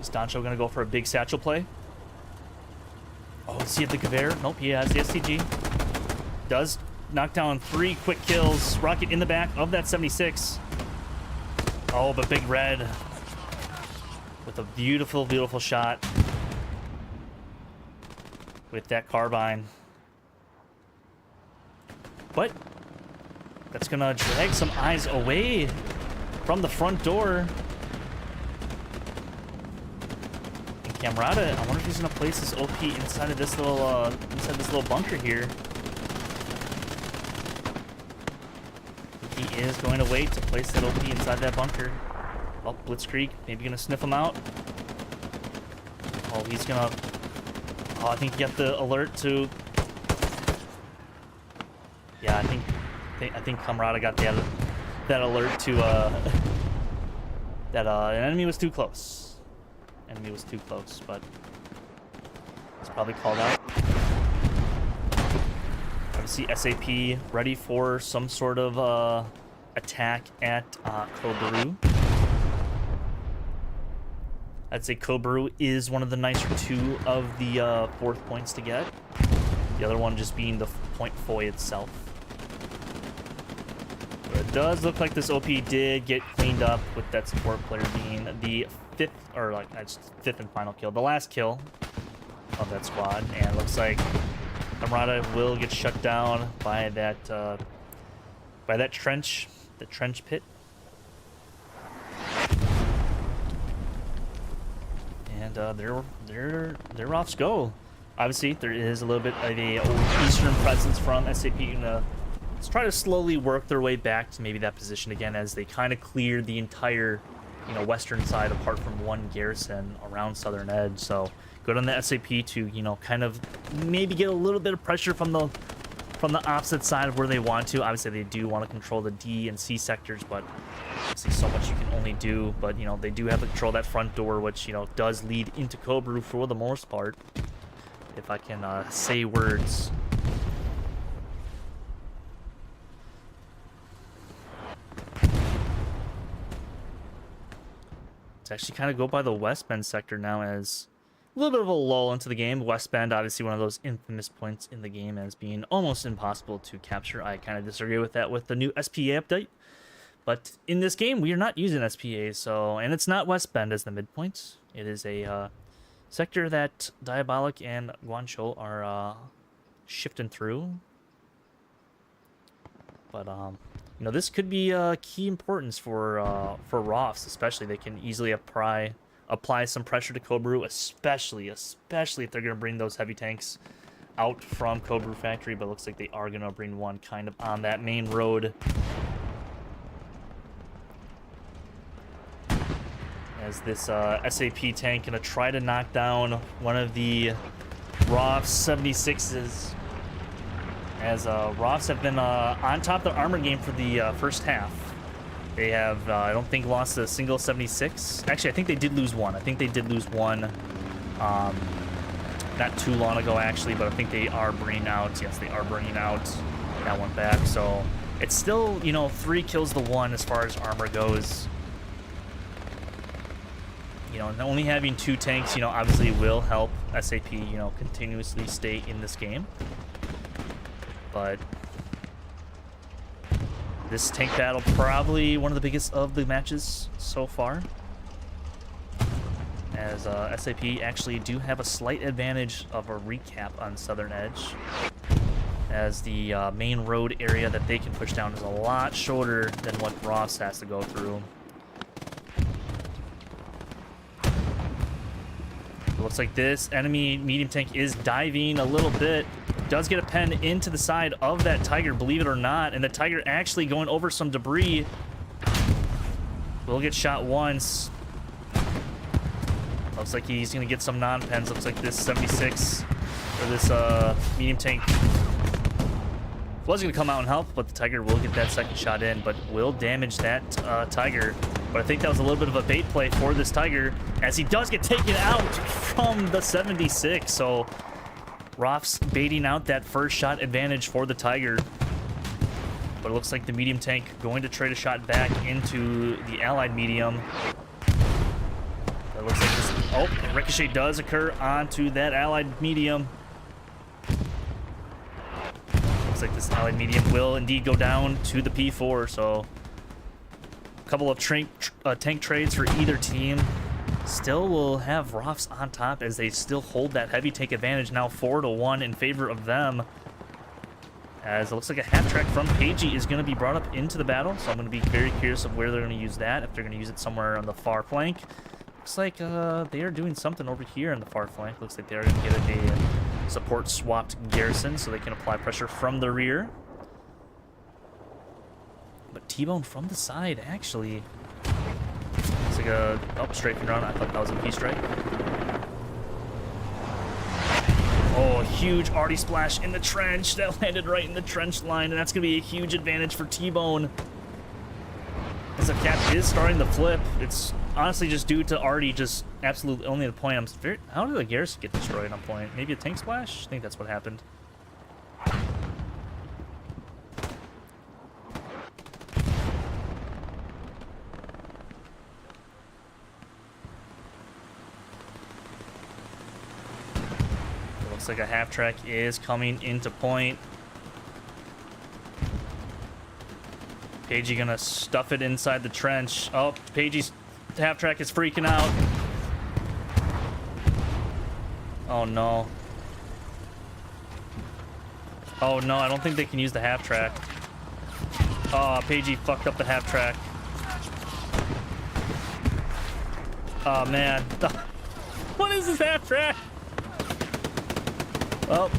Is Doncho going to go for a big satchel play? Oh, does he have the Gewehr? Nope, he has the STG. Does knock down 3 quick kills. Rocket in the back of that 76. Oh, but Big Red with a beautiful, beautiful shot with that carbine. But that's going to drag some eyes away from the front door. Camrata, I wonder if he's gonna place this OP inside of this little bunker here. He is going to wait to place that OP inside that bunker. Oh, Blitzkrieg, maybe gonna sniff him out. Oh, he's gonna. Oh, I think he got the alert to. Yeah, I think Camrata got that alert to that an enemy was too close. Enemy was too close, but it's probably called out. Obviously, SaP ready for some sort of attack at Kobaru. I'd say Kobaru is one of the nicer 2 of the 4th points to get. The other one just being the point foy itself. But it does look like this OP did get cleaned up with that support player being the 5th, or like that's 5th and final kill, the last kill of that squad, and it looks like Camrata will get shut down by that trench, the trench pit, and their ROFs go. Obviously, there is a little bit of a eastern presence from SaP. Let's try to slowly work their way back to maybe that position again as they kind of clear the entire, western side apart from one garrison around Southern Edge. So good on the SaP to, kind of maybe get a little bit of pressure from the opposite side of where they want to. Obviously, they do want to control the D and C sectors, but obviously so much you can only do. But, they do have to control that front door, which, does lead into Kobaru for the most part, if I can say words. actually kind of go by the West Bend sector now as a little bit of a lull into the game. West Bend, obviously one of those infamous points in the game as being almost impossible to capture. I kind of disagree with that with the new SPA update. But in this game, we are not using SPA, so, and it's not West Bend as the midpoint. It is a sector that Diabolic and Guancho are shifting through. But you know, this could be key importance for ROFS, especially. They can easily apply some pressure to Cobru, especially if they're gonna bring those heavy tanks out from Cobru factory. But it looks like they are gonna bring one kind of on that main road. As this SaP tank gonna try to knock down one of the ROFS 76s. As ROFS have been on top of the armor game for the first half. They have, I don't think, lost a single 76. Actually, I think they did lose one. Not too long ago, actually, but I think they are bringing out. Yes, they are bringing out that one back. So it's still, you know, 3 kills to 1 as far as armor goes. You know, and only having 2 tanks, you know, obviously will help SaP, you know, continuously stay in this game. But this tank battle probably one of the biggest of the matches so far. As SaP actually do have a slight advantage of a recap on Southern Edge. As the main road area that they can push down is a lot shorter than what ROFS has to go through. Looks like this enemy medium tank is diving a little bit. Does get a pen into the side of that Tiger, believe it or not. And the Tiger actually going over some debris. Will get shot once. Looks like he's going to get some non-pens. Looks like this 76 or this medium tank was going to come out and help, but the Tiger will get that second shot in, but will damage that Tiger. But I think that was a little bit of a bait play for this Tiger, as he does get taken out from the 76. So ROFS baiting out that first shot advantage for the Tiger. But it looks like the medium tank going to trade a shot back into the allied medium. It looks like this. Oh, ricochet does occur onto that allied medium. Looks like this allied medium will indeed go down to the P4. So a couple of tank trades for either team. Still will have ROFS on top as they still hold that heavy tank advantage, now 4-1 in favor of them. As it looks like a half track from Pagey is going to be brought up into the battle, so I'm going to be very curious of where they're going to use that, if they're going to use it somewhere on the far flank. Looks like they are doing something over here on the far flank. Looks like they're going to get a support swapped garrison so they can apply pressure from the rear. But T-Bone from the side, actually. It's like a strafing run. I thought that was a P-strike. Oh, a huge arty splash in the trench. That landed right in the trench line, and that's going to be a huge advantage for T-Bone. As the cap is starting to flip. It's honestly just due to arty just absolutely only the point. How did the garrison get destroyed on point? Maybe a tank splash? I think that's what happened. Looks like a half track is coming into point. Pagey gonna stuff it inside the trench. Oh, Pagey's half track is freaking out. Oh no. Oh no, I don't think they can use the half track. Oh, Pagey fucked up the half track. Oh man. What is this half track? Well,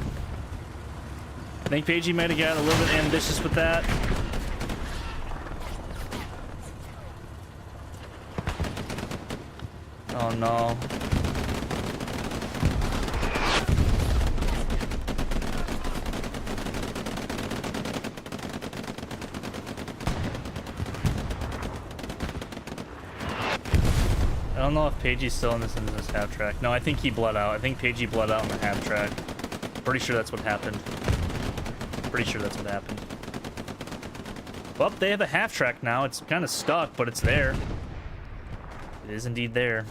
I think Pagey might have got a little bit ambitious with that. Oh no. I don't know if Pagey's still in this half track. No, I think he bled out. I think Pagey bled out in the half track. Pretty sure that's what happened. Well, they have a half track now. It's kind of stuck, but it's there. It is indeed there.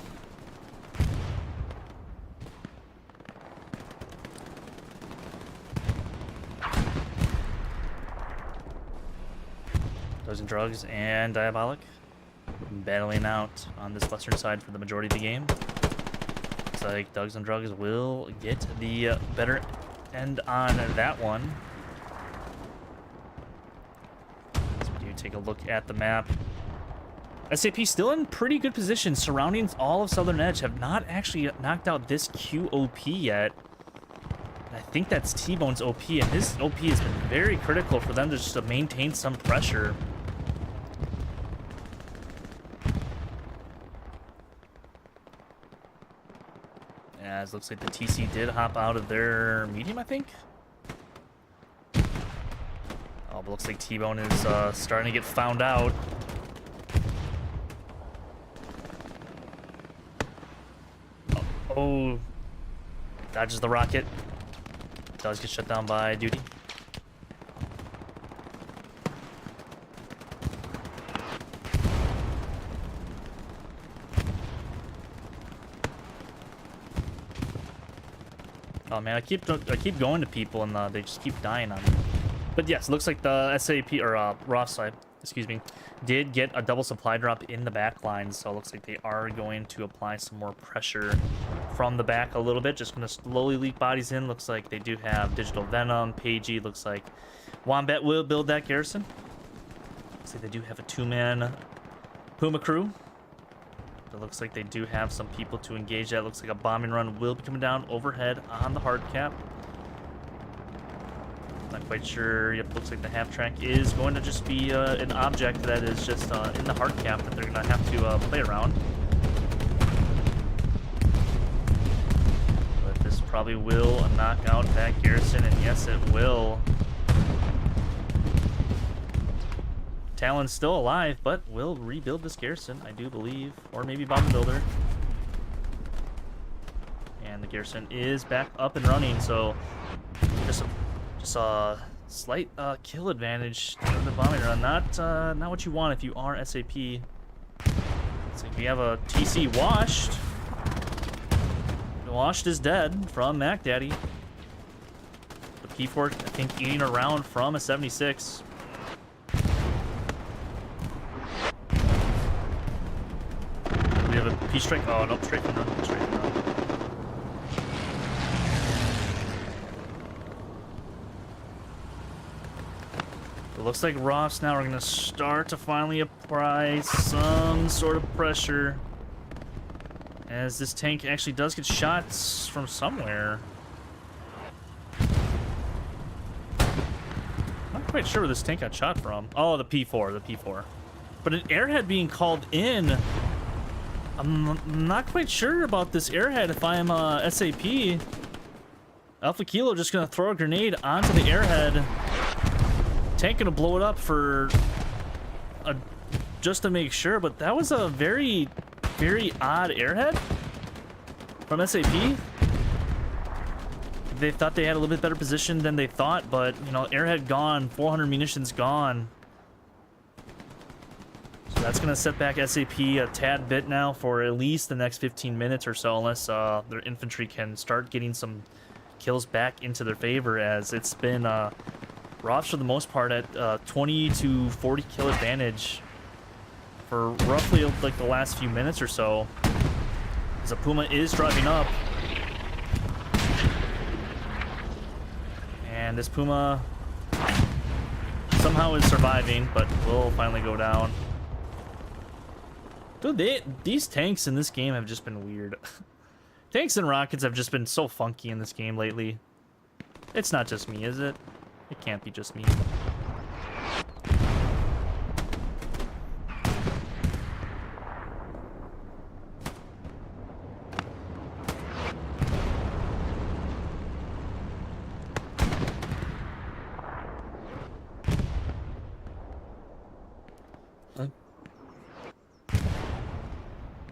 Drugs and Drugs and Diabolic battling out on this western side for the majority of the game. Looks like Drugs and Drugs will get the better end on that one. As we do take a look at the map, SaP still in pretty good position surrounding all of Southern Edge, have not actually knocked out this QOP yet. I think that's T-Bone's OP, and his OP has been very critical for them to just maintain some pressure. As looks like the TC did hop out of their medium, I think. Oh, but looks like T-Bone is starting to get found out. Oh, dodges the rocket. Does get shut down by Duty. Oh man, I keep going to people and they just keep dying on me. But yes, looks like the SaP or ROFS side, excuse me, did get a double supply drop in the back line, so it looks like they are going to apply some more pressure from the back a little bit. Just gonna slowly leak bodies in. Looks like they do have Digital Venom, Pagey. Looks like Wombat will build that garrison. Looks like they do have a 2-man Puma crew. It looks like they do have some people to engage that. Looks like a bombing run will be coming down overhead on the hard cap. Not quite sure. Yep, looks like the half track is going to just be an object that is just in the hard cap that they're going to have to play around. But this probably will knock out that garrison, and yes, it will. Talon's still alive, but will rebuild this garrison, I do believe. Or maybe bomb builder. And the garrison is back up and running, so just a slight kill advantage in the bombing run. Not what you want if you are SaP. So we have a TC washed. Washed is dead from Mac Daddy. The P4, I think, eating around from a 76. We have a P-strike. Oh, no, straight from run. Straight from run. It looks like ROFS now are going to start to finally apply some sort of pressure, as this tank actually does get shots from somewhere. Not quite sure where this tank got shot from. Oh, the P4, the P4. But an airhead being called in. I'm not quite sure about this airhead if I'm SaP. Alpha Kilo just going to throw a grenade onto the airhead. Tank gonna blow it up for just to make sure, but that was a very, very odd airhead from SaP. They thought they had a little bit better position than they thought, but you know, airhead gone, 400 munitions gone. So that's gonna set back SaP a tad bit now for at least the next 15 minutes or so, unless their infantry can start getting some kills back into their favor, as it's been ROFS for the most part at 20 to 40 kill advantage for roughly like the last few minutes or so. As a Puma is driving up. And this Puma somehow is surviving, but will finally go down. Dude, these tanks in this game have just been weird. Tanks and rockets have just been so funky in this game lately. It's not just me, is it? It can't be just me.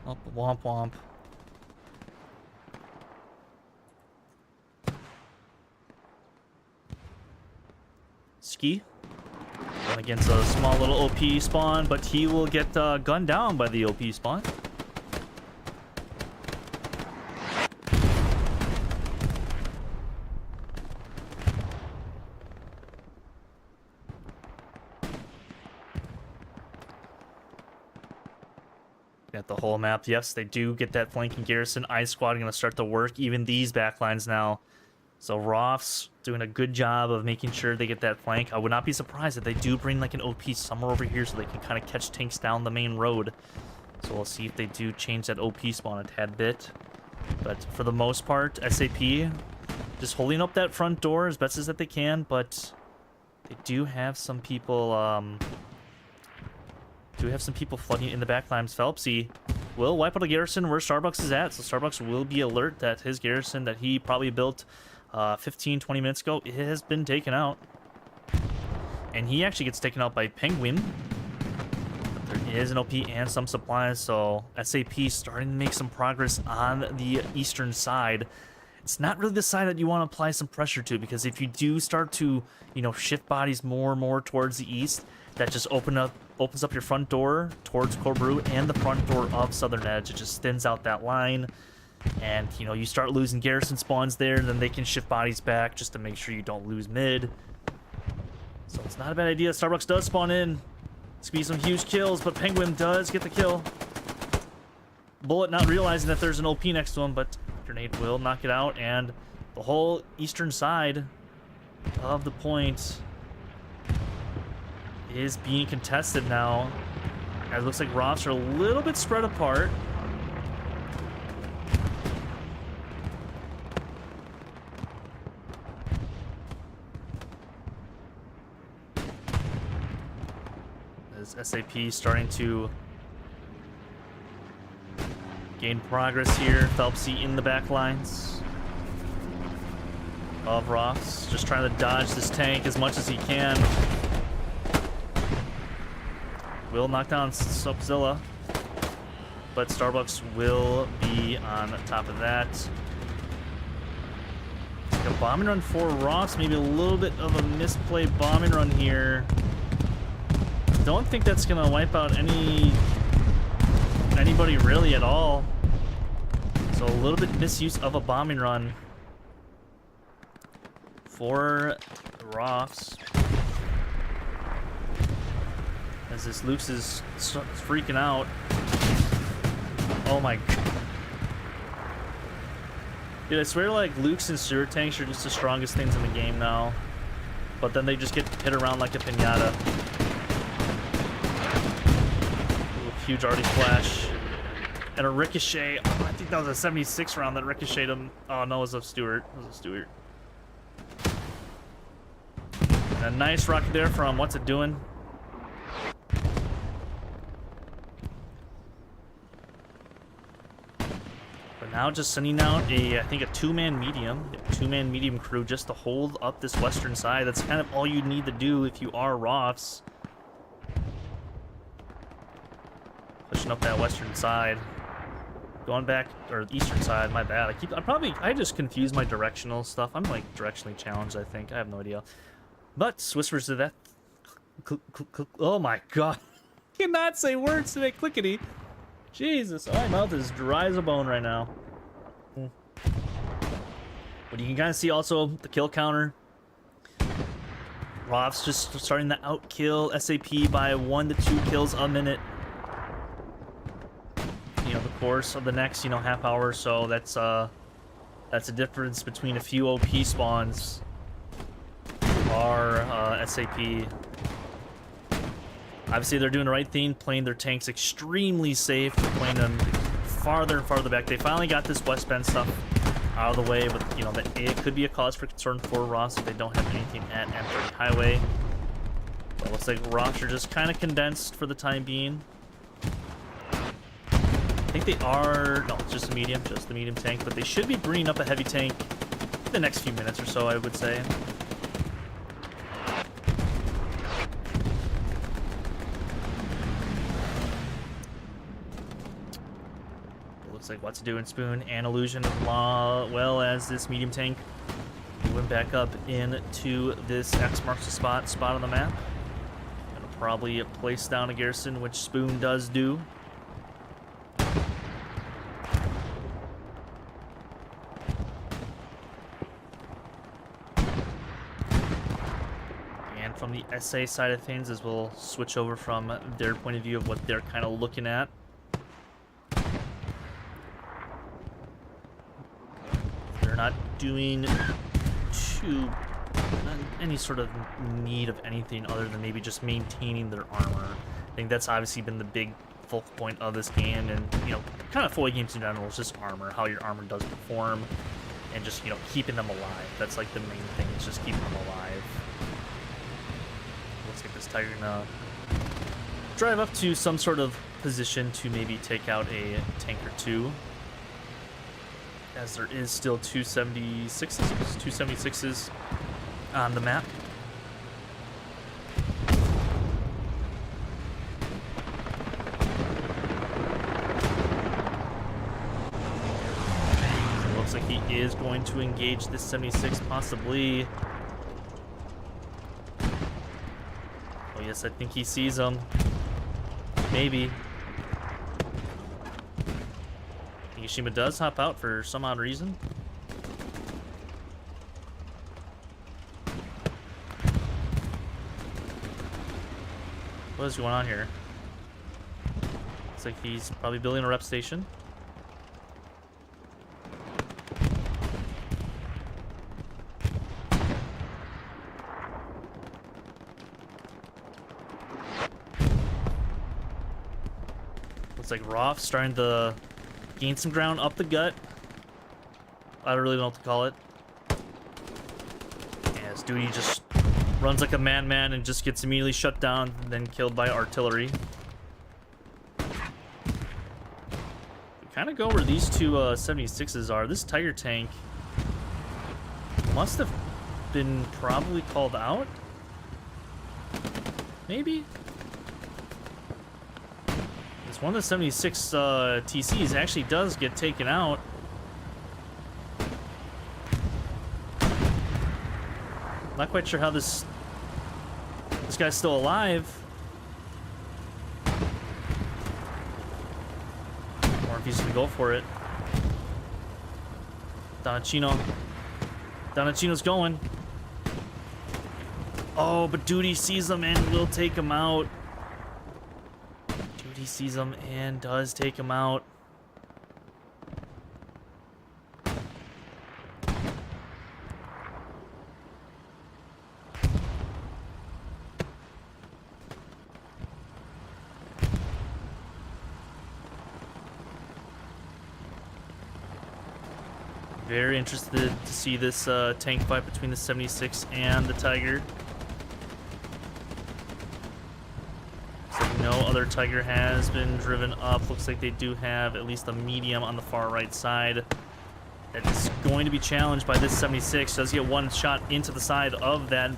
Oh, womp womp. Ski going against a small little OP spawn, but he will get gunned down by the OP spawn. At the whole map, yes, they do get that flanking garrison. Ice Squad going to start to work even these backlines now. So ROFS doing a good job of making sure they get that flank. I would not be surprised if they do bring like an OP somewhere over here so they can kind of catch tanks down the main road. So we'll see if they do change that OP spawn a tad bit. But for the most part, SaP just holding up that front door as best as that they can. But they do have some people flooding in the backlines. Phelpsy will wipe out a garrison where Starbucks is at. So Starbucks will be alert that his garrison that he probably built 15-20 minutes ago, it has been taken out. And he actually gets taken out by Penguin. But there is an OP and some supplies, so SaP starting to make some progress on the eastern side. It's not really the side that you want to apply some pressure to, because if you do start to, you know, shift bodies more and more towards the east, that just opens up your front door towards Corbrew and the front door of Southern Edge. It just thins out that line. And, you know, you start losing garrison spawns there, and then they can shift bodies back just to make sure you don't lose mid. So it's not a bad idea. Starbucks does spawn in. It's going to be some huge kills, but Penguin does get the kill. Bullet not realizing that there's an OP next to him, but Grenade will knock it out, and the whole eastern side of the point is being contested now. It looks like ROFS are a little bit spread apart. SaP starting to gain progress here. Phelpsy in the back lines of ROFS, just trying to dodge this tank as much as he can. Will knock down Subzilla, but Starbucks will be on top of that. Like a bombing run for ROFS, maybe a little bit of a misplayed bombing run here. Don't think that's gonna wipe out anybody really at all. So a little bit misuse of a bombing run for ROFS. As this Luke's is freaking out. Oh my god. Dude, I swear like Luke's and sewer tanks are just the strongest things in the game now. But then they just get hit around like a piñata. Huge arty flash and a ricochet. Oh, I think that was a 76 round that ricocheted him. Oh no, it was a Stewart. It was a Stewart. And a nice rocket there from what's it doing? But now just sending out I think a two-man medium crew just to hold up this western side. That's kind of all you need to do if you are ROFS. Pushing up that western side. Going back, or eastern side, my bad. I just confuse my directional stuff. I'm like directionally challenged, I think. I have no idea. But Swissers to that. Oh my god. I cannot say words today, clickety. Jesus, my mouth is dry as a bone right now. But you can kind of see also the kill counter. ROFS just starting to outkill SaP by 1 to 2 kills a minute. You know, the course of the next, half hour or so. That's a difference between a few OP spawns are SaP. Obviously, they're doing the right thing, playing their tanks extremely safe, playing them farther and farther back. They finally got this West Bend stuff out of the way, but it could be a cause for concern for ROFS if they don't have anything at M30 Highway. So it looks like ROFS are just kind of condensed for the time being. I think they are, no, just the medium tank, but they should be bringing up a heavy tank in the next few minutes or so, I would say. It looks like What's Doing Spoon and Illusion, as well as this medium tank, went back up into this X marks the spot on the map. Gonna probably place down a garrison, which Spoon does do. From the SA side of things, as we'll switch over from their point of view of what they're kind of looking at. doing any sort of need of anything other than maybe just maintaining their armor. I think that's obviously been the big focal point of this game, and kind of FOI games in general is just armor, how your armor does perform, and just keeping them alive. That's like the main thing, is just keeping them alive. Looks like this Tiger gonna drive up to some sort of position to maybe take out a tank or two, as there is still 276s on the map. So it looks like he is going to engage this 76 possibly. Oh yes, I think he sees him. Maybe. Yashima does hop out for some odd reason. What is going on here? Looks like he's probably building a rep station. Looks like ROFS starting to gain some ground up the gut. I don't really know what to call it. As Duty just runs like a madman and just gets immediately shut down, then killed by artillery. We kind of go where these two 76s are. This Tiger tank must have been probably called out. Maybe? One of the 76 TCs actually does get taken out. Not quite sure how this guy's still alive. Or if he's gonna go for it. Donachino's going. Oh, but Duty sees him and will take him out. He sees him and does take him out. Very interested to see this tank fight between the 76 and the Tiger. No other Tiger has been driven up. Looks like they do have at least a medium on the far right side. It's going to be challenged by this 76. Does get one shot into the side of that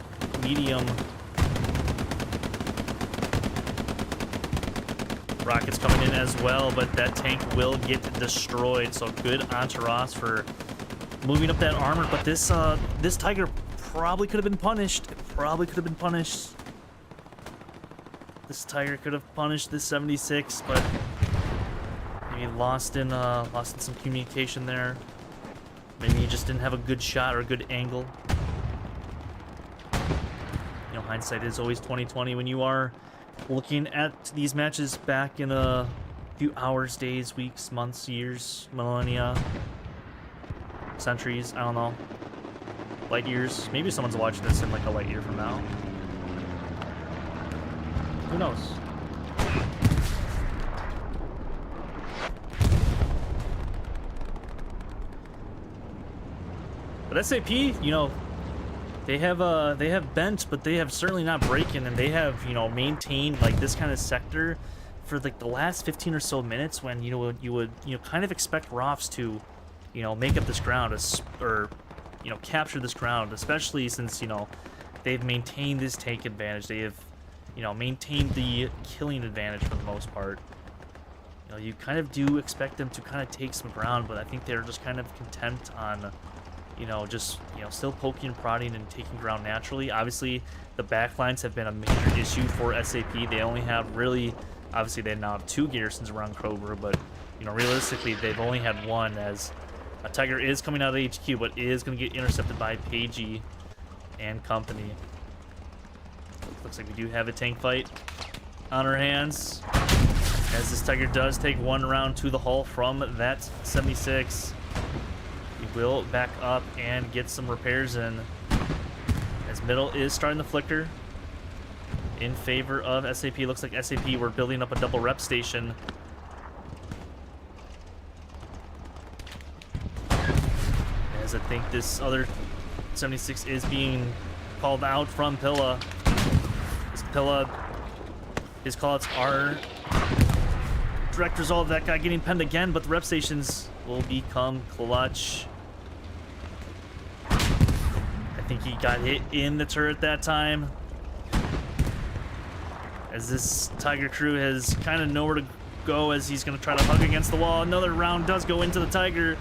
medium. Rockets coming in as well, but that tank will get destroyed. So good on ROFS for moving up that armor. But this this Tiger probably could have been punished. It probably could have been punished. This Tiger could have punished this 76, but maybe lost in some communication there. Maybe he just didn't have a good shot or a good angle. Hindsight is always 20/20 when you are looking at these matches back in a few hours, days, weeks, months, years, millennia, centuries. I don't know. Light years. Maybe someone's watching this in like a light year from now. Who knows? But SaP, they have bent, but they have certainly not breaking, and they have maintained like this kind of sector for like the last 15 or so minutes, when you would kind of expect ROFS to make up this ground or capture this ground, especially since they've maintained this tank advantage. They have maintained the killing advantage for the most part. You kind of do expect them to kind of take some ground, but I think they're just kind of content on just still poking and prodding and taking ground naturally. Obviously the backlines have been a major issue for SaP. They only have obviously they now have 2 garrisons around Kroger, but realistically they've only had 1, as a Tiger is coming out of HQ but is going to get intercepted by Pagey and company. Looks like we do have a tank fight on our hands, as this Tiger does take 1 round to the hull from that 76. You will back up and get some repairs in, as middle is starting to flicker in favor of SaP. Looks like SaP were building up a double rep station. As I think this other 76 is being called out from Pilla. This Pilla, his callouts are direct result of that guy getting penned again, but the rep stations will become clutch. I think he got hit in the turret that time, as this Tiger crew has kind of nowhere to go, as he's going to try to hug against the wall. Another round does go into the Tiger.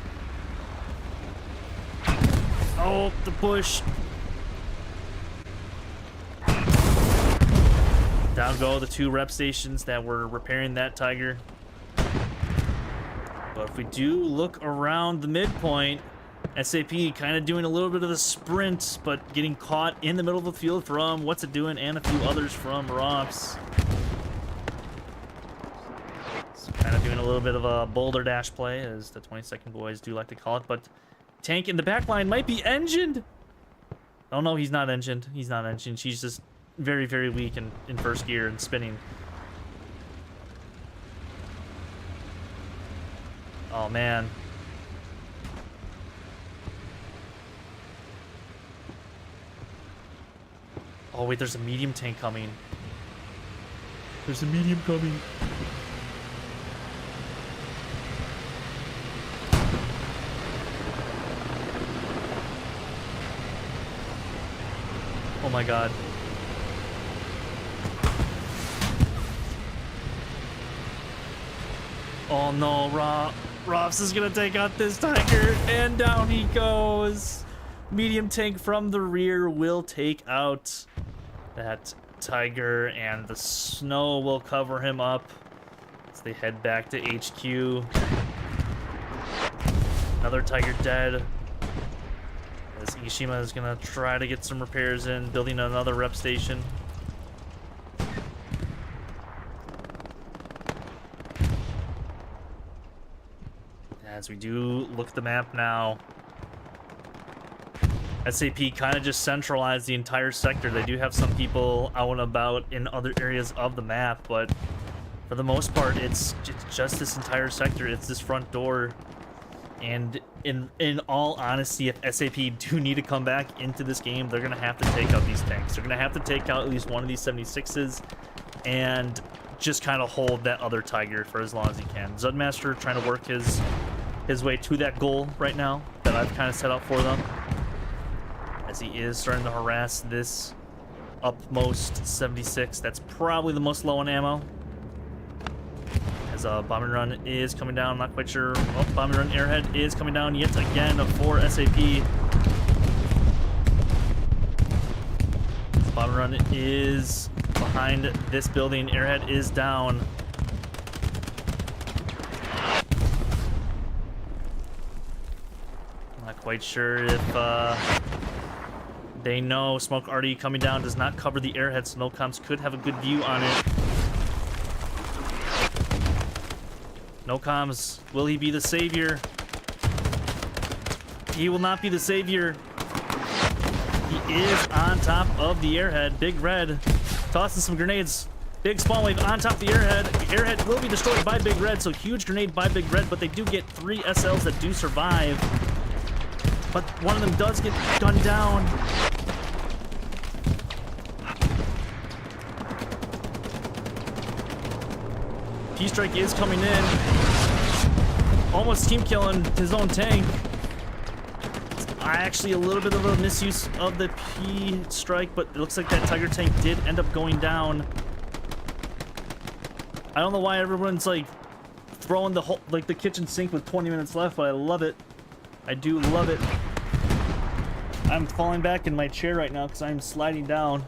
Oh, the push. Down go the 2 rep stations that were repairing that Tiger. But if we do look around the midpoint, SaP kind of doing a little bit of the sprint, but getting caught in the middle of the field from What's It Doing and a few others from ROFS. So kind of doing a little bit of a boulder dash play, as the 22nd boys do like to call it. But Tank in the back line might be engined. Oh no, he's not engined. He's not engined. She's just very, very weak in first gear and spinning. Oh man. Oh wait, there's a medium tank coming. There's a medium coming. Oh my god. Oh no, ROFS is gonna take out this Tiger, and down he goes. Medium tank from the rear will take out that Tiger, and the snow will cover him up as they head back to HQ. Another Tiger dead, as Ishima is gonna try to get some repairs in, building another rep station. As we do look at the map now, SaP kind of just centralized the entire sector. They do have some people out and about in other areas of the map, but for the most part, it's just this entire sector. It's this front door. And in all honesty, if SaP do need to come back into this game, they're going to have to take out these tanks. They're going to have to take out at least one of these 76s and just kind of hold that other Tiger for as long as he can. Zudmaster trying to work his way to that goal right now that I've kind of set up for them, as he is starting to harass this upmost 76. That's probably the most low on ammo, as bombing run is coming down. I'm not quite sure. Oh, bombing run airhead is coming down yet again for SaP. Bombing run is behind this building. Airhead is down. Not quite sure if they know smoke already coming down does not cover the airhead, so no comms could have a good view on it. No comms. Will he be the savior? He will not be the savior. He is on top of the airhead. Big Red tossing some grenades. Big spawn wave on top of the airhead. The airhead will be destroyed by Big Red, so huge grenade by Big Red, but they do get 3 SLs that do survive. But one of them does get gunned down. P-Strike is coming in. Almost team killing his own tank. Actually a little bit of a misuse of the P-Strike, but it looks like that Tiger tank did end up going down. I don't know why everyone's like throwing the whole, like the kitchen sink with 20 minutes left, but I love it. I do love it. I'm falling back in my chair right now because I'm sliding down.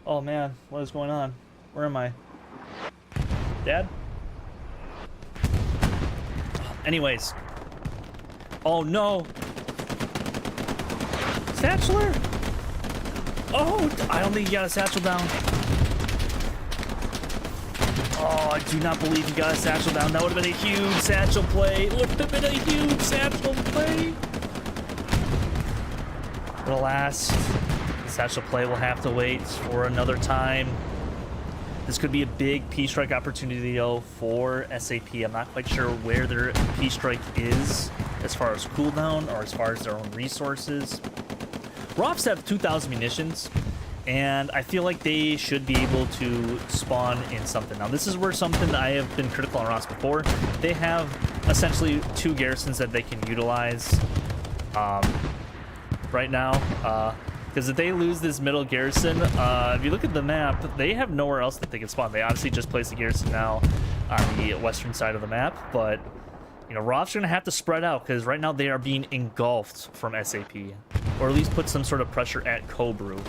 Oh man, what is going on? Where am I? Dad? Anyways. Oh no! Satcheler? Oh, I don't think he got a satchel down. Oh, I do not believe he got a satchel down. That would have been a huge satchel play. It would have been a huge satchel play. But alas, the satchel play will have to wait for another time. This could be a big P-Strike opportunity, though, for SaP. I'm not quite sure where their P-Strike is as far as cooldown or as far as their own resources. ROFS have 2,000 munitions, and I feel like they should be able to spawn in something. Now, this is where something I have been critical on ROFS before. They have essentially 2 garrisons that they can utilize right now. Because if they lose this middle garrison, if you look at the map, they have nowhere else that they can spawn. They obviously just placed the garrison now on the western side of the map, but you know, ROFS are going to have to spread out because right now they are being engulfed from SaP, or at least put some sort of pressure at Cobru.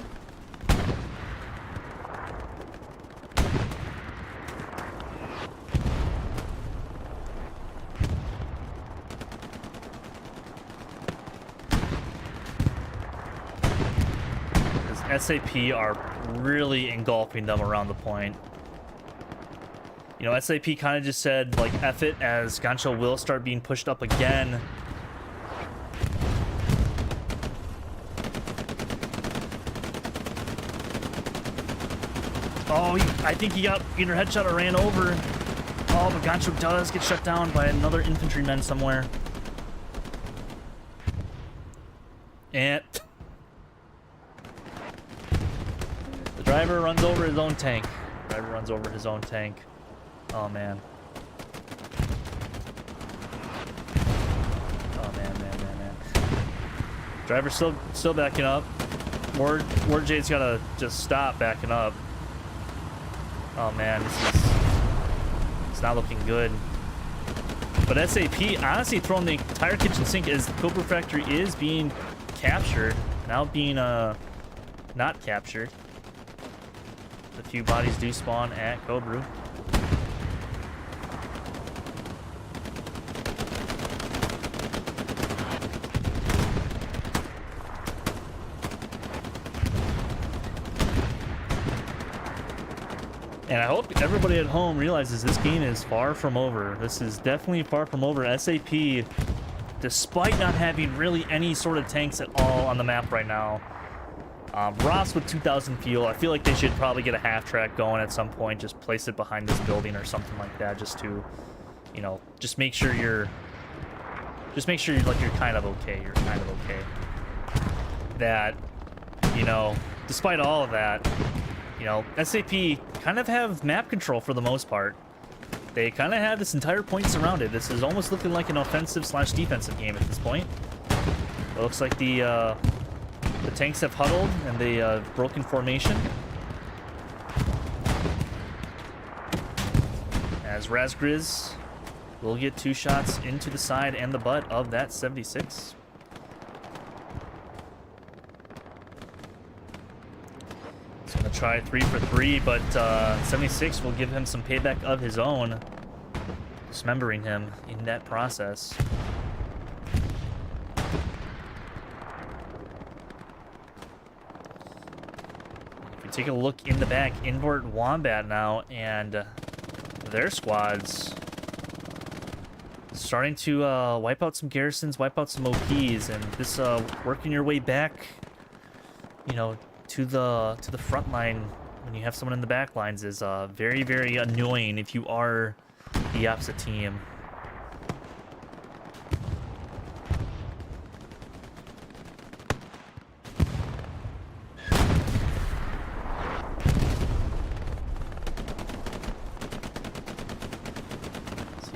SaP are really engulfing them around the point. You know, SaP kind of just said, like, F it, as Gancho will start being pushed up again. Oh, I think he got either headshot or ran over. Oh, but Gancho does get shut down by another infantryman somewhere. And driver runs over his own tank. Driver runs over his own tank. Oh, man. Oh, man. Driver still backing up. Ward Jade's gotta just stop backing up. Oh, man. It's not looking good. But SaP honestly throwing the entire kitchen sink as the Cobra Factory is being captured. Now being not captured. A few bodies do spawn at Cobru. And I hope everybody at home realizes this game is far from over. This is definitely far from over. SaP, despite not having really any sort of tanks at all on the map right now, ROFS with 2,000 fuel, I feel like they should probably get a half track going at some point. Just place it behind this building or something like that, just to, you know, just make sure you're like you're kind of okay. You're kind of okay. That, you know, despite all of that, you know, SaP kind of have map control for the most part. They kind of have this entire point surrounded. This is almost looking like an offensive/defensive game at this point. It looks like the tanks have huddled and they broken formation. As Razgriz will get 2 shots into the side and the butt of that 76. He's going to try 3 for 3, but 76 will give him some payback of his own, dismembering him in that process. Take a look in the back. Invert Wombat now, and their squads starting to wipe out some garrisons, wipe out some OPs, and this working your way back, you know, to the front line when you have someone in the back lines is very, very annoying if you are the opposite team.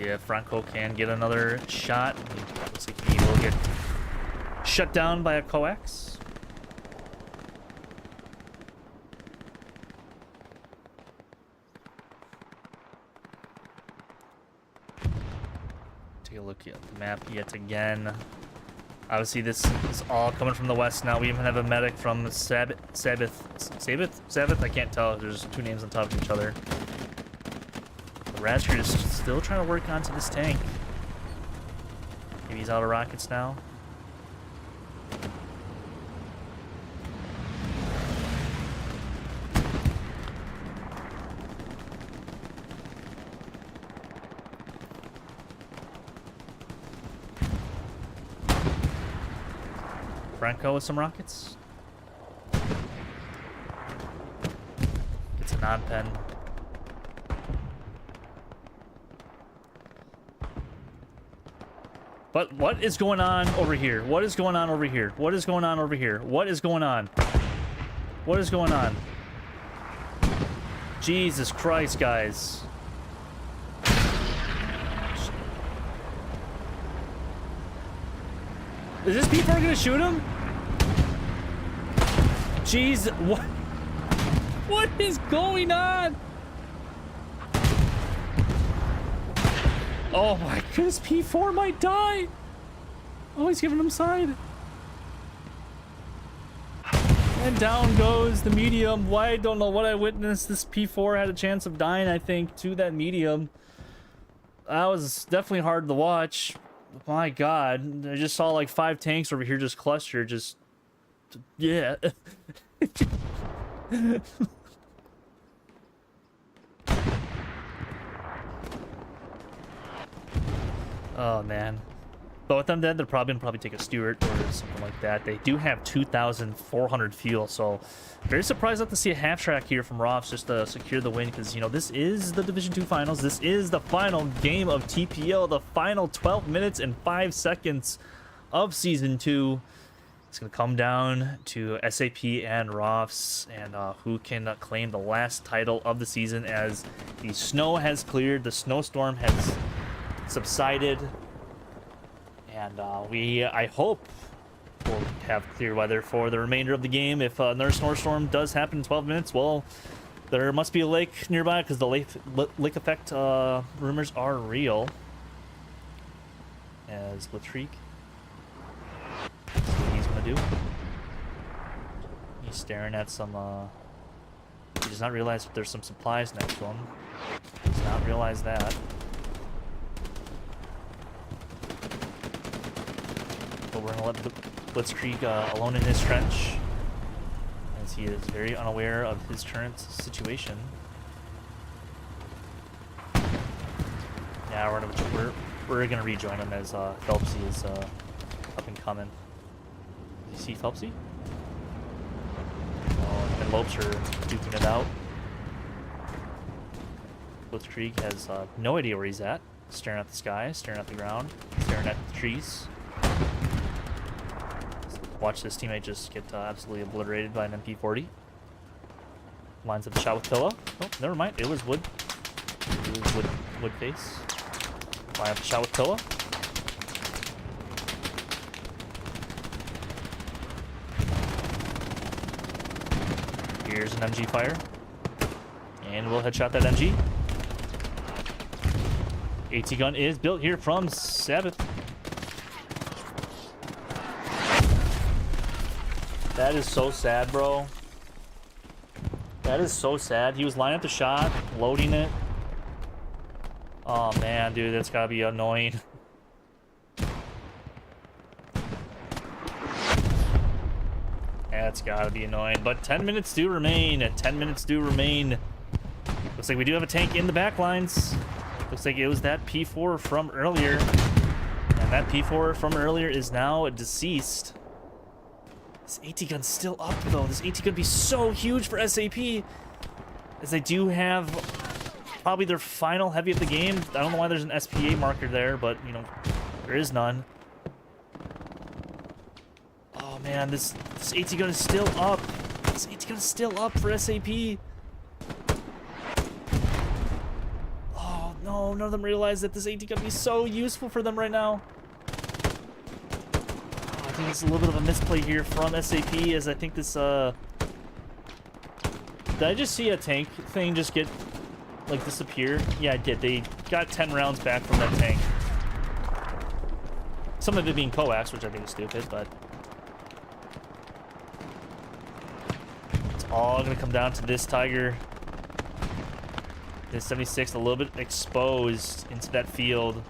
Yeah, Franco can get another shot. Looks like he will get shut down by a coax. Take a look at the map yet again. Obviously, this is all coming from the west now. We even have a medic from Sabbath. I can't tell. There's 2 names on top of each other. Razgriz is still trying to work onto this tank. Maybe he's out of rockets now. Franco with some rockets. It's a non-pen. But what is going on over here? What is going on over here? What is going on over here? What is going on? What is going on? Jesus Christ, guys. Is this P4 gonna shoot him? Jeez, what? What is going on? Oh my goodness, P4 might die. Oh, he's giving him side. And down goes the medium. Why? I don't know what I witnessed. This P4 had a chance of dying, I think, to that medium. That was definitely hard to watch. My God, I just saw like 5 tanks over here just cluster, just, yeah. Oh man. But with them dead, they're probably gonna take a Stewart or something like that. They do have 2,400 fuel, so very surprised not to see a half track here from ROFS just to secure the win, because you know this is the Division 2 finals. This is the final game of TPL, the final 12 minutes and 5 seconds of season 2. It's gonna come down to SaP and ROFS, and who can claim the last title of the season, as the snow has cleared, the snowstorm has subsided. And I hope we'll have clear weather for the remainder of the game. If another snowstorm does happen in 12 minutes, well, there must be a lake nearby, because the lake effect rumors are real. As Blitzkrieg, see what he's gonna do. He's staring at some. He does not realize that there's some supplies next to him. He does not realize that. But we're going to let Blitzkrieg alone in his trench, as he is very unaware of his current situation. Yeah, we're gonna rejoin him, as Phelpsy is up and coming. Did you see Phelpsy? Oh, and Lopes are duking it out. Blitzkrieg has no idea where he's at. Staring at the sky, staring at the ground, staring at the trees. Watch this teammate just get absolutely obliterated by an MP40. Lines up the shot with Pillow. Oh, never mind. It was wood. It was wood face. Line up the shot with Pillow. Here's an MG fire. And we'll headshot that MG. AT gun is built here from Sabbath. That is so sad, bro. That is so sad. He was lining up the shot, loading it. Oh man, dude, that's gotta be annoying. That's gotta be annoying. But 10 minutes do remain. 10 minutes do remain. Looks like we do have a tank in the back lines. Looks like it was that P4 from earlier. And that P4 from earlier is now deceased. This AT gun's still up, though. This AT gun be so huge for SaP, as they do have probably their final heavy of the game. I don't know why there's an SPA marker there, but, you know, there is none. Oh, man, this AT gun is still up. This AT gun is still up for SaP. Oh, no, none of them realize that this AT gun be so useful for them right now. I think it's a little bit of a misplay here from SaP, as I think this, did I just see a tank thing just get, like, disappear? Yeah, I did. They got 10 rounds back from that tank. Some of it being coax, which I think is stupid, but it's all gonna come down to this Tiger. This 76 a little bit exposed into that field.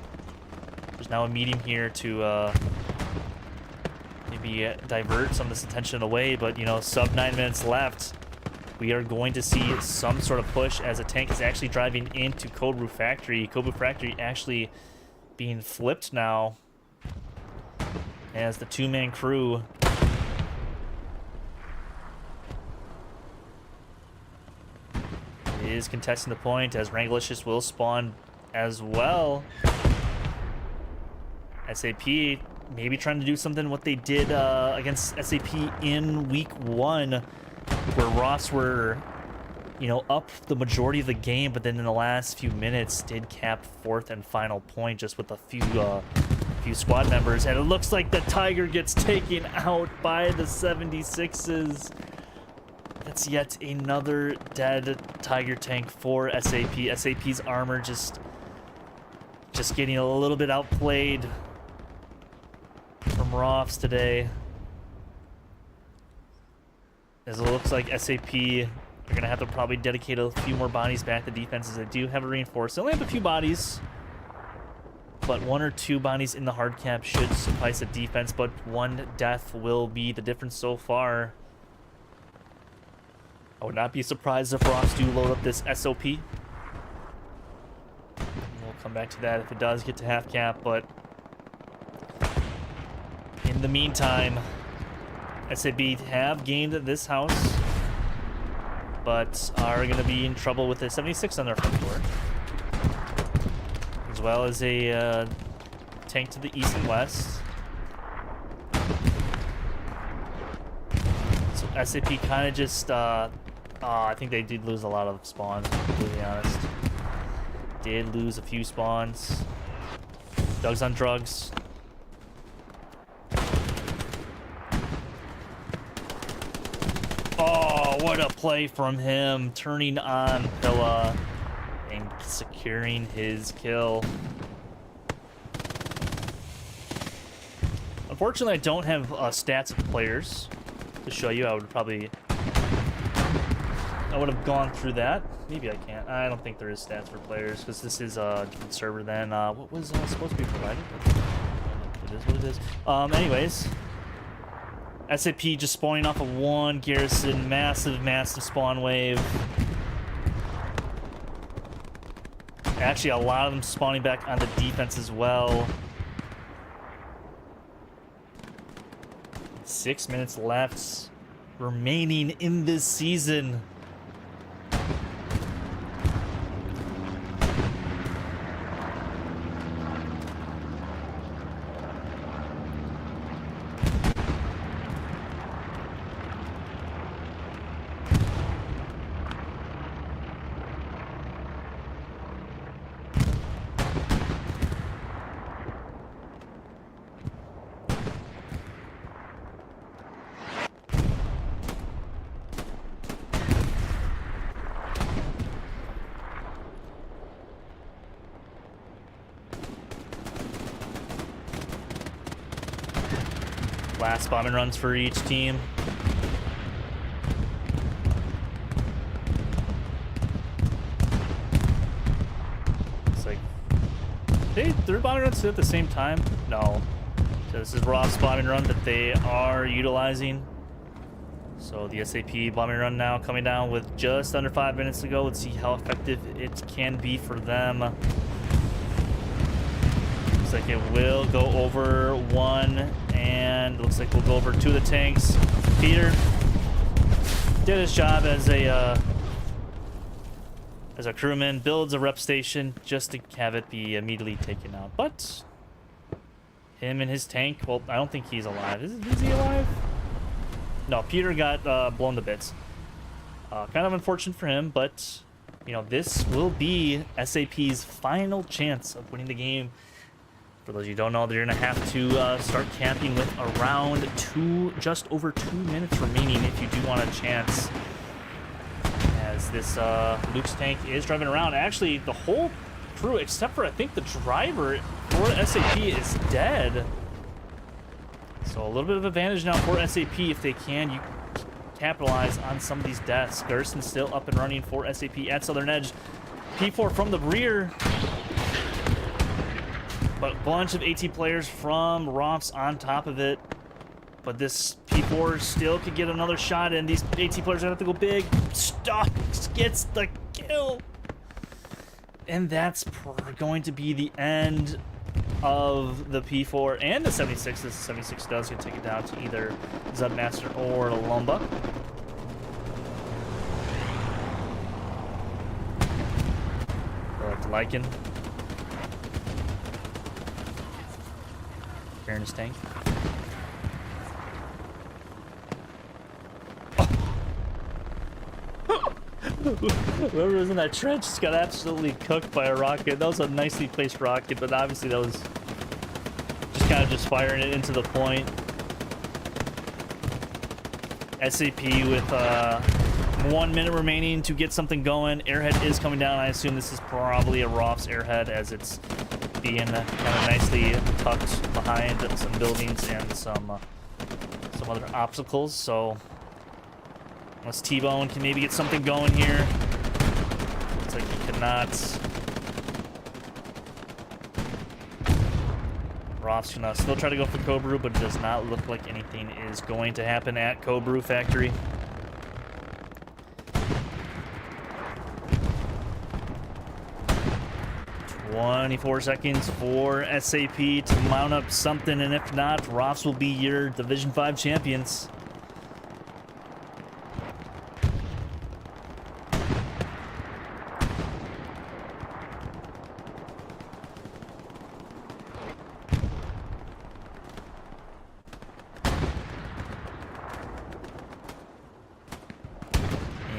There's now a medium here to, maybe divert some of this attention away, but you know, sub 9 minutes left. We are going to see some sort of push, as a tank is actually driving into Code Roof Factory. Code Roof Factory actually being flipped now, as the 2-man crew is contesting the point as Ranglicious will spawn as well. SaP maybe trying to do something what they did against SaP in week 1, where ROFS were, you know, up the majority of the game, but then in the last few minutes did cap 4th and final point just with a few squad members, and it looks like the Tiger gets taken out by the 76s. That's yet another dead Tiger tank for SaP. SaP's armor just getting a little bit outplayed from ROFS today. As it looks like SaP are going to have to probably dedicate a few more bodies back to defenses. They do have a reinforce. They only have a few bodies, but 1 or 2 bodies in the hard cap should suffice a defense, but 1 death will be the difference so far. I would not be surprised if ROFS do load up this SOP. We'll come back to that if it does get to half cap, but in the meantime, SaP have gained this house, but are going to be in trouble with a 76 on their front door, as well as a tank to the east and west. So SaP kind of just, I think they did lose a lot of spawns, to be honest. Did lose a few spawns. Doug's on drugs. Oh, what a play from him, turning on Pilla and securing his kill. Unfortunately, I don't have stats of players to show you. I would have gone through that. Maybe I can't. I don't think there is stats for players because this is a different server than what was supposed to be provided. But it is what it is. Anyways, SaP just spawning off of 1 garrison, massive spawn wave. Actually, a lot of them spawning back on the defense as well. 6 minutes left remaining in this season. Last bombing runs for each team. It's like they're bombing runs at the same time? No. So this is ROFS bombing run that they are utilizing. So the SaP bombing run now coming down with just under 5 minutes to go. Let's see how effective it can be for them. Looks like it will go over 1, and looks like we'll go over 2 of the tanks. Peter did his job as a crewman, builds a rep station just to have it be immediately taken out. But him and his tank, well, I don't think he's alive. Is he alive? No, Peter got blown to bits. Kind of unfortunate for him, but you know, this will be SaP's final chance of winning the game. For those of you who don't know, they're going to have to start camping with around just over 2 minutes remaining if you do want a chance. As this Luke's tank is driving around. Actually, the whole crew, except for I think the driver for SaP, is dead. So a little bit of advantage now for SaP if they can. You capitalize on some of these deaths. Gerson's still up and running for SaP at Southern Edge. P4 from the rear. But a bunch of AT players from ROFS on top of it. But this P4 still could get another shot, and these AT players are going to have to go big. Stocks gets the kill. And that's going to be the end of the P4 and the 76. The 76 does get taken down to either Zubmaster or Lumba. liking. Fairness tank. Whoever was in that trench just got absolutely cooked by a rocket. That was a nicely placed rocket, but obviously that was just kind of just firing it into the point. SaP with 1 minute remaining to get something going. Airhead is coming down. I assume this is probably a ROFS airhead, as it's being kind of nicely tucked behind some buildings and some other obstacles. So unless T-Bone can maybe get something going here. Looks like he cannot. ROFS gonna still try to go for Cobru, but it does not look like anything is going to happen at Cobru Factory. "24 seconds for SaP to mount up something, and if not, ROFS will be your Division 5 champions."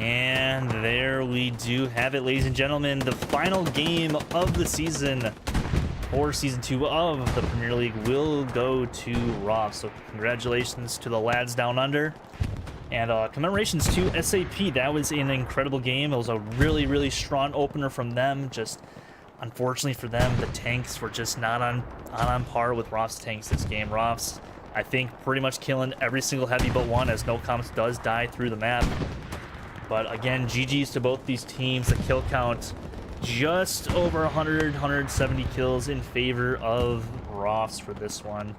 And there we do have it, ladies and gentlemen. The final game of the season for Season 2 of the Premier League will go to ROFS. So congratulations to the lads down under. And commemorations to SaP. That was an incredible game. It was a really, really strong opener from them. Just unfortunately for them, the tanks were just not on par with ROFS tanks this game. ROFS, I think, pretty much killing every single heavy but one, as No Comps does die through the map. But again, GG's to both these teams. The kill count just over 100, 170 kills in favor of ROFS for this one.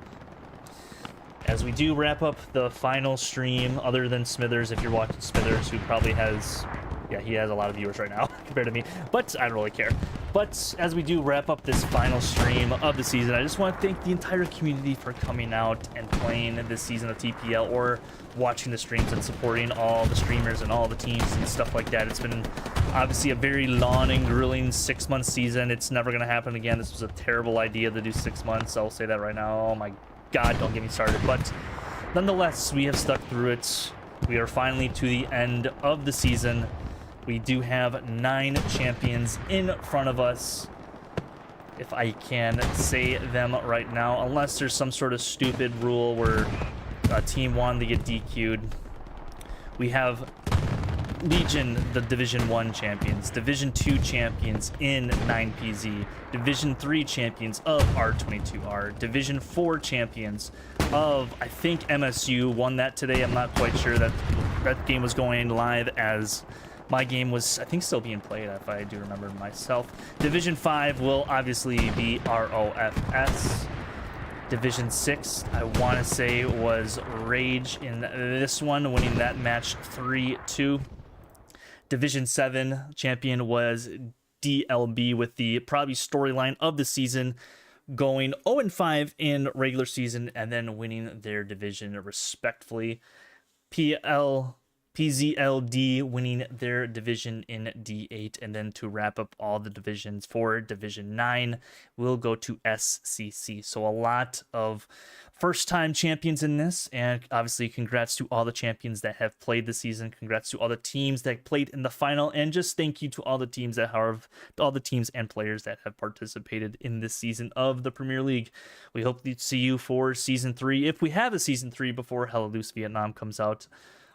As we do wrap up the final stream, other than Smithers, if you're watching Smithers, who probably has, yeah, he has a lot of viewers right now compared to me, but I don't really care. But as we do wrap up this final stream of the season, I just want to thank the entire community for coming out and playing this season of TPL, or watching the streams and supporting all the streamers and all the teams and stuff like that. It's been obviously a very long and grueling 6-month season. It's never going to happen again. This was a terrible idea to do 6 months. I'll say that right now. Oh my God, don't get me started. But nonetheless, we have stuck through it. We are finally to the end of the season. We do have 9 champions in front of us, if I can say them right now, unless there's some sort of stupid rule where Team 1 to get DQ'd. We have Legion, the Division 1 champions, Division 2 champions in 9PZ, Division 3 champions of R22R, Division 4 champions of, I think MSU won that today. I'm not quite sure. That game was going live as my game was, I think, still being played, if I do remember myself. Division 5 will obviously be ROFS. Division 6, I want to say, was Rage in this one, winning that match 3-2. Division 7 champion was DLB, with the probably storyline of the season, going 0-5 in regular season and then winning their division respectfully. PZLD winning their division in D8, and then to wrap up all the divisions for Division 9 will go to SCC. So a lot of first-time champions in this, and obviously congrats to all the champions that have played this season. Congrats to all the teams that played in the final, and just thank you to all the teams that have, all the teams and players that have participated in this season of the Premier League. We hope to see you for Season 3, if we have a Season 3 before Hella Loose Vietnam comes out.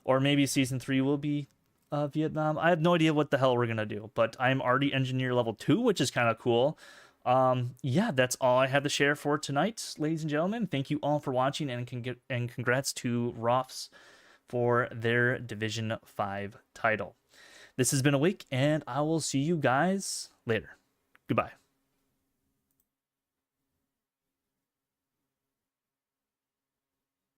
Or maybe Season 3 will be Vietnam. I have no idea what the hell we're going to do. But I'm already Engineer Level 2, which is kind of cool. Yeah, that's all I have to share for tonight, ladies and gentlemen. Thank you all for watching, and congrats to ROFS for their Division 5 title. This has been Awake, and I will see you guys later. Goodbye.